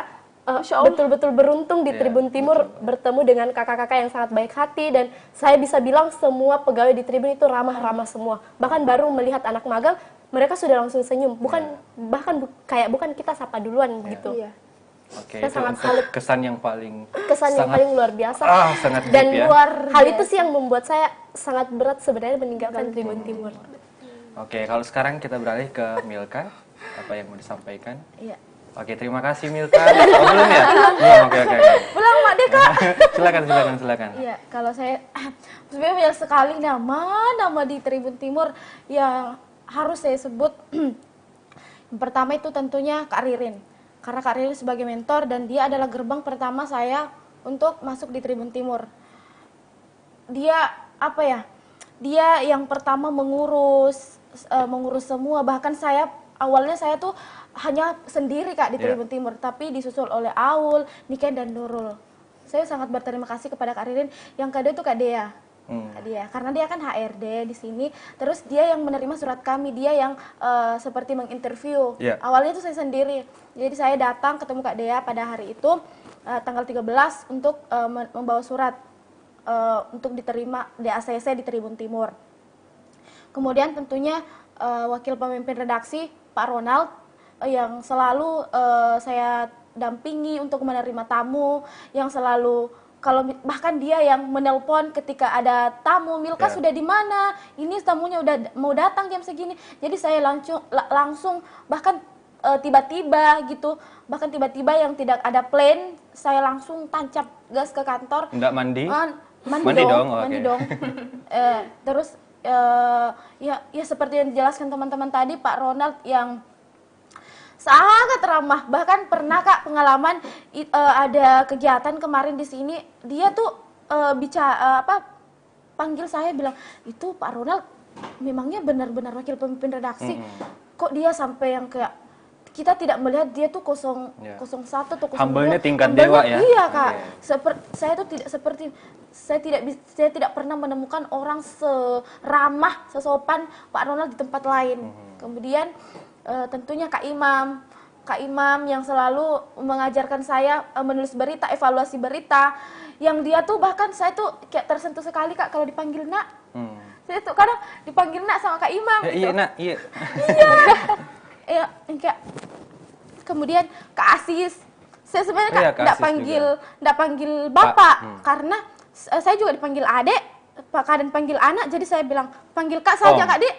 betul-betul beruntung di Iya, Tribun Timur bertemu dengan kakak-kakak yang sangat baik hati, dan saya bisa bilang semua pegawai di Tribun itu ramah-ramah semua. Bahkan baru melihat anak magang, mereka sudah langsung senyum. Bahkan bukan kita sapa duluan gitu. Iya. Oke, Saya itu sangat untuk salut. kesan yang paling Kesan yang paling luar biasa. sangat Dan deep ya. hal itu sih yang membuat saya sangat berat sebenarnya meninggalkan Tribun Timur. Oke, kalau sekarang kita beralih ke Milka. Apa yang mau disampaikan? Iya. Oke, terima kasih Milka. Oh, belum ya? Belum, oke. Pulang Mak Deka. Silakan. Iya, kalau saya sebenarnya banyak sekali nama di Tribun Timur yang harus saya sebut. Yang pertama itu tentunya Kak Ririn. Karena Kak Ririn sebagai mentor dan dia adalah gerbang pertama saya untuk masuk di Tribun Timur. Dia Dia yang pertama mengurus semua, bahkan awalnya saya tuh hanya sendiri Kak di Tribun Timur, tapi disusul oleh Aul, Niken dan Nurul. Saya sangat berterima kasih kepada Kak Ririn. Yang kedua itu Kak Dea. Dia karena dia kan HRD di sini, terus dia yang menerima surat kami, dia yang seperti menginterview. Awalnya itu saya sendiri, jadi saya datang ketemu Kak Dea pada hari itu tanggal 13 untuk membawa surat untuk diterima di ACC di Tribun Timur. Kemudian tentunya wakil pemimpin redaksi Pak Ronald yang selalu saya dampingi untuk menerima tamu, yang selalu bahkan dia yang menelpon ketika ada tamu, Milka sudah di mana? Ini tamunya udah mau datang jam segini. Jadi saya langsung bahkan tiba-tiba gitu, bahkan tiba-tiba yang tidak ada plan, saya langsung tancap gas ke kantor. Nggak mandi? Mandi dong. Mandi dong. Terus ya seperti yang dijelaskan teman-teman tadi, Pak Ronald yang sangat ramah. Bahkan pernah Kak pengalaman ada kegiatan kemarin di sini, dia tuh panggil saya bilang, "Itu Pak Ronald memangnya benar-benar wakil pemimpin redaksi. Kok dia sampai yang kayak kita tidak melihat dia tuh 01 atau 02." Humble-nya tingkat dewa ya. Iya Kak. Saya tidak pernah menemukan orang seramah, sesopan Pak Ronald di tempat lain. Kemudian tentunya Kak Imam yang selalu mengajarkan saya menulis berita, evaluasi berita, yang dia tuh bahkan saya tuh kayak tersentuh sekali Kak kalau dipanggil Nak. Saya tuh kadang dipanggil Nak sama Kak Imam. Ya, gitu. iya Nak, iya. Iya, kayak kemudian Kak Asis. Saya sebenarnya enggak panggil Bapak karena saya juga dipanggil Adek, Pak Kaden panggil anak, jadi saya bilang panggil Kak saja Kak Dik.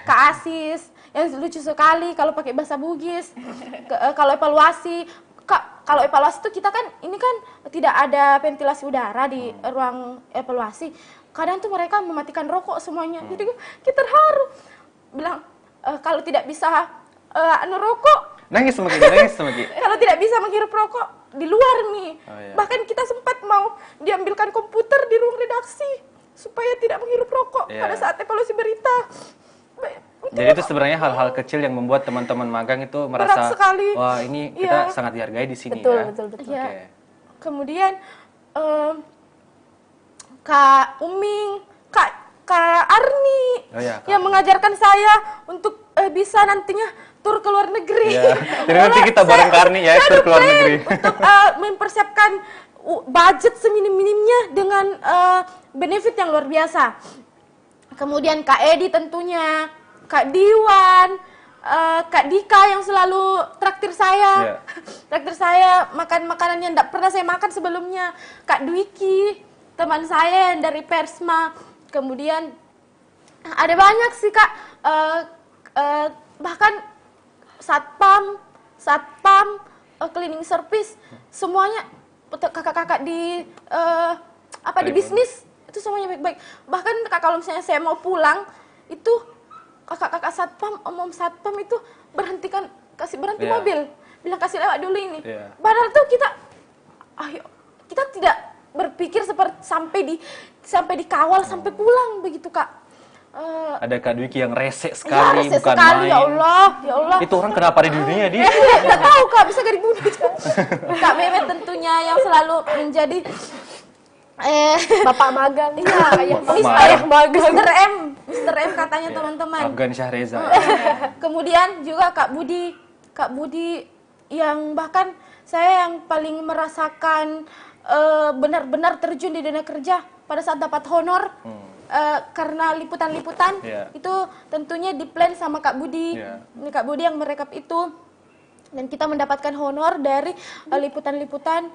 Kak Asis yang lucu sekali kalau pakai bahasa Bugis. Kalau evaluasi, kalau evaluasi itu kita kan ini kan tidak ada ventilasi udara di ruang evaluasi. Kadang tuh mereka mematikan rokok semuanya. Jadi kita terharu. Bilang kalau tidak bisa rokok, nangis sama kalau tidak bisa menghirup rokok di luar nih. Bahkan kita sempat mau diambilkan komputer di ruang redaksi supaya tidak menghirup rokok pada saat evaluasi berita. Jadi itu sebenarnya hal-hal kecil yang membuat teman-teman magang itu merasa, wah ini kita sangat dihargai di sini. Betul. Okay. Kemudian Kak Uming, Kak Arni yang mengajarkan saya untuk bisa nantinya tur ke luar negeri. Jadi nanti kita bareng Kak Arni ya, tur ke luar negeri. Untuk mempersiapkan budget seminim-minimnya dengan benefit yang luar biasa. Kemudian Kak Edi tentunya, Kak Diwan, Kak Dika yang selalu traktir saya. Traktir saya makan makanan yang tidak pernah saya makan sebelumnya. Kak Dwiki, teman saya yang dari Persma. Kemudian ada banyak sih Kak, bahkan satpam, cleaning service, semuanya kakak-kakak di di bisnis itu semuanya baik-baik. Bahkan kalau misalnya saya mau pulang itu kakak-kakak satpam, satpam itu kasih berhenti mobil, bilang kasih lewat dulu ini. Padahal tuh kita tidak berpikir seperti sampai dikawal sampai pulang begitu Kak. Ada Kak Dwiki yang rese sekali, bukan main. Ya Allah. Itu orang kenapa di dunia dia? Nggak tahu Kak, bisa gak dibunuh. Kak Mehmet tentunya yang selalu menjadi Bapak magang. Iya, ayah magang. Mr. M katanya teman-teman. Afgan Syahreza. Kemudian juga Kak Budi yang bahkan saya yang paling merasakan benar-benar terjun di dunia kerja pada saat dapat honor. Karena liputan-liputan itu tentunya di-plan sama Kak Budi. Ini Kak Budi yang merekap itu. Dan kita mendapatkan honor dari liputan-liputan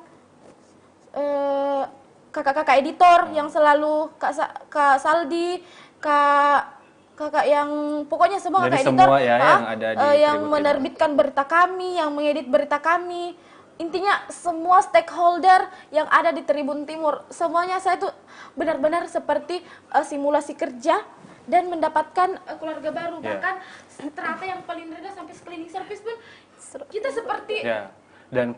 kakak-kakak editor yang selalu Kak Saldi, kakak yang pokoknya semua kakak editor yang ada di yang menerbitkan berita kami, yang mengedit berita kami. Intinya semua stakeholder yang ada di Tribun Timur, semuanya saya tuh benar-benar seperti simulasi kerja dan mendapatkan keluarga baru. Bahkan strata yang paling rendah sampai cleaning service pun kita seperti dan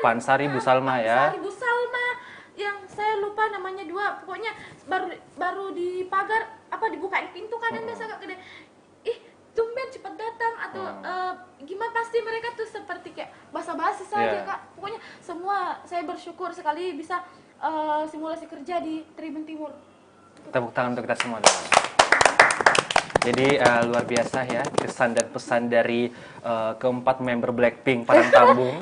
Pansari Bu Salma ya. Pansari Bu Salma yang saya lupa namanya dua, pokoknya baru di pagar dibukain pintu kadang biasa agak gede. Tumben cepat datang atau gimana, pasti mereka tuh seperti kayak basa-basi saja Kak. Pokoknya semua saya bersyukur sekali bisa simulasi kerja di Tribun Timur. Tepuk tangan untuk kita semua dong. Jadi luar biasa ya kesan dan pesan dari keempat member Blackpink Padang Tambung.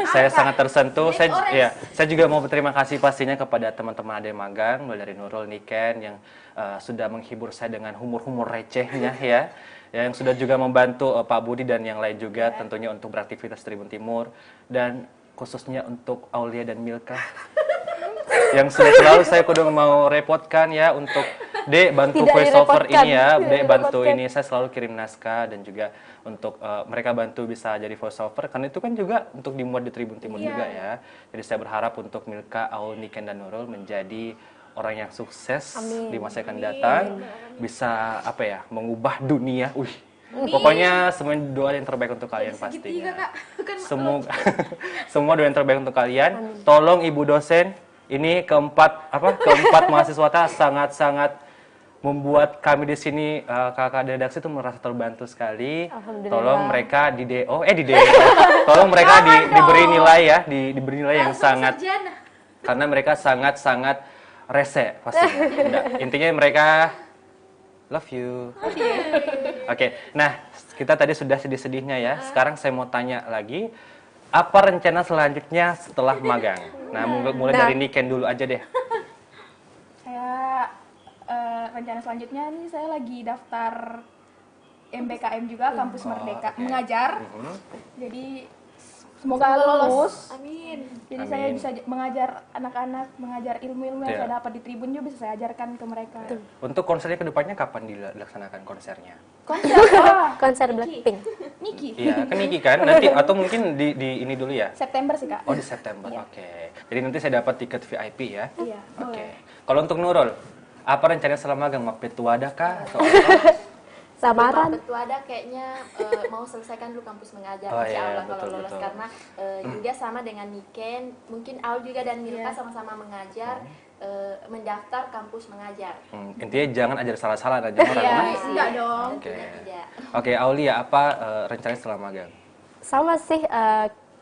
Saya sangat tersentuh. Saya juga mau berterima kasih pastinya kepada teman-teman Ade Magang, mulai dari Nurul, Niken yang sudah menghibur saya dengan humor-humor recehnya ya. Yang sudah juga membantu Pak Budi dan yang lain juga tentunya untuk beraktivitas Tribun Timur, dan khususnya untuk Aulia dan Milka yang sudah selalu saya kudu mau repotkan ya untuk Dek bantu voiceover ini ya, Dek bantu ini, saya selalu kirim naskah dan juga untuk mereka bantu bisa jadi voiceover, karena itu kan juga untuk dimuat di Tribun Timur juga ya. Jadi saya berharap untuk Milka, Aul, Niken dan Nurul menjadi orang yang sukses di masa yang akan datang, bisa apa ya, mengubah dunia. Pokoknya semua doa yang terbaik untuk kalian pastinya. Semua doa yang terbaik untuk kalian. Tolong Ibu dosen, ini keempat mahasiswa sangat-sangat membuat kami di sini kakak redaksi itu merasa terbantu sekali. Tolong mereka tolong mereka diberi nilai ya, diberi nilai yang sangat, karena mereka sangat-sangat rese pastinya. Intinya mereka love you. Oke, nah kita tadi sudah sedih-sedihnya ya. Sekarang saya mau tanya lagi, apa rencana selanjutnya setelah magang? Nah, mulai dari Niken dulu aja deh. Saya rencana selanjutnya nih, saya lagi daftar MBKM juga, Kampus Merdeka mengajar. Jadi semoga lulus. Amin. Jadi saya bisa mengajar anak-anak, mengajar ilmu-ilmu yang saya dapat di Tribun juga bisa saya ajarkan ke mereka. Untuk konsernya kedepannya kapan dilaksanakan konsernya? Konser Blackpink. Niki. Iya, kan Niki kan nanti, atau mungkin di ini dulu ya? September sih Kak. Oh, di September. Oke. Jadi nanti saya dapat tiket VIP ya? Iya. Oke. Kalau untuk Nurul, apa rencananya selama magang? Mau petuada kah atau apa? Samaran. Betul ada kayaknya mau selesaikan dulu kampus mengajar, Oh, insya iya, Allah kalau betul, lolos, betul. karena juga sama dengan Niken, mungkin Aul juga dan Milka sama-sama mengajar, mendaftar kampus mengajar. Intinya jangan ajar salah-salah aja orang. Enggak dong. Oke. Tidak. Oke, Aulia, apa rencananya setelah magang? Sama sih,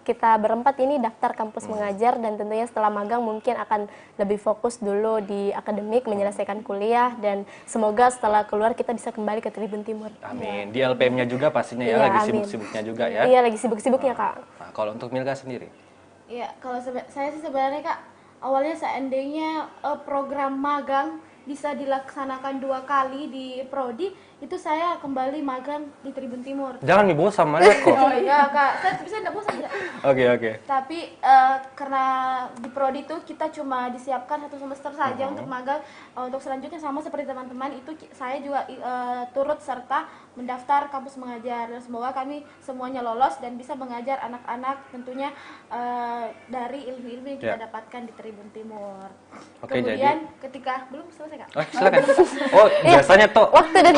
kita berempat ini daftar kampus mengajar, dan tentunya setelah magang mungkin akan lebih fokus dulu di akademik, menyelesaikan kuliah, dan semoga setelah keluar kita bisa kembali ke Tribun Timur. Amin. Di LPM-nya juga pastinya ya, Iya, lagi amin. sibuk-sibuknya juga ya. Iya, lagi sibuk-sibuknya Kak. Nah, kalau untuk Milka sendiri? Ya, kalau saya sih sebenarnya Kak, awalnya seandainya program magang bisa dilaksanakan 2 kali di Prodi, itu saya kembali magang di Tribun Timur. Jangan nih bosan sama kok. Oh iya Kak, saya tidak bosan enggak. Oke. Tapi karena di Prodi itu kita cuma disiapkan 1 semester saja untuk magang. Untuk selanjutnya sama seperti teman-teman itu saya juga turut serta mendaftar kampus mengajar, dan semoga kami semuanya lolos dan bisa mengajar anak-anak tentunya dari ilmu-ilmu yang kita dapatkan di Tribun Timur. Oke, Kemudian ketika belum selesai Kak. Oh, silakan. Oh, biasanya tuh waktu dan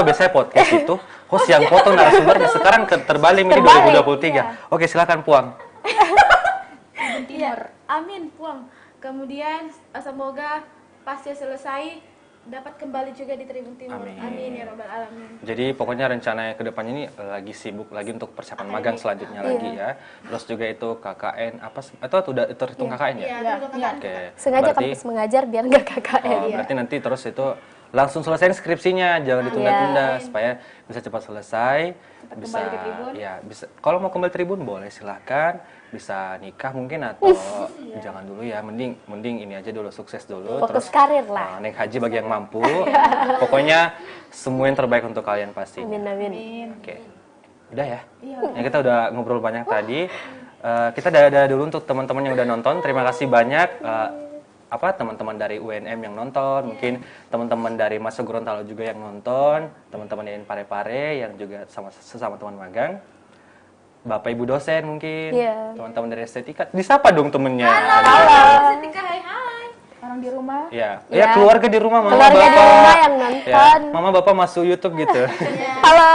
biasanya podcast itu host yang foto narasumbernya, sekarang terbalik ini 2023. Oke, silakan Puang. Iya, amin Puang. Kemudian semoga pasca selesai dapat kembali juga di Tribun Timur. Amin ya robbal alamin. Jadi pokoknya rencananya ke depannya ini lagi sibuk lagi untuk persiapan magang selanjutnya lagi ya. Terus juga itu KKN apa atau udah terhitung KKN ya? Iya. Oke. Sengaja kampus mengajar biar nggak KKN. Berarti nanti terus itu langsung selesaiin skripsinya, jangan ditunda-tunda supaya bisa cepat selesai, bisa bisa. Kalau mau kembali Tribun boleh silahkan, bisa nikah mungkin atau jangan dulu ya, mending ini aja dulu, sukses dulu, Fokus terus karir lah. naik haji bagi yang mampu. Pokoknya semua yang terbaik untuk kalian pasti. Amin. Oke. Udah ya? Ya, kita udah ngobrol banyak tadi. Kita dadah dulu untuk teman-teman yang udah nonton. Terima kasih banyak teman-teman dari UNM yang nonton, mungkin teman-teman dari Masuk Gorontalo juga yang nonton, teman-teman yang Pare-Pare yang juga sesama teman magang. Bapak Ibu dosen mungkin, teman-teman dari estetika. Disapa dong temennya. Halo. Estetika, hai. Orang di rumah. Ya, keluarga di rumah, mama Keluarga bapak. di rumah yang nonton. Ya, mama bapak masuk YouTube gitu. Halo.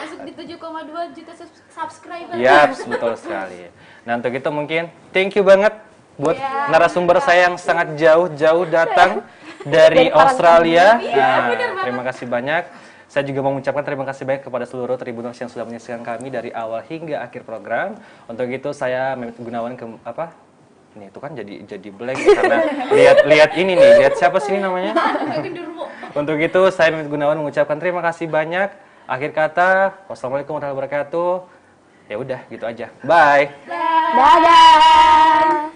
Masuk di 7,2 juta subscriber. Ya, betul sekali. Nah, untuk itu mungkin thank you banget buat narasumber saya yang sangat jauh-jauh datang dari Australia. Terima kasih banyak. Saya juga mau mengucapkan terima kasih banyak kepada seluruh Tribuners yang sudah menyaksikan kami dari awal hingga akhir program. Untuk itu saya Mehmet Gunawan Nih itu kan jadi blank karena lihat ini nih, lihat siapa sih ini namanya? Untuk itu saya Mehmet Gunawan mengucapkan terima kasih banyak. Akhir kata, wassalamualaikum warahmatullahi wabarakatuh. Ya udah gitu aja. Bye. Dadah.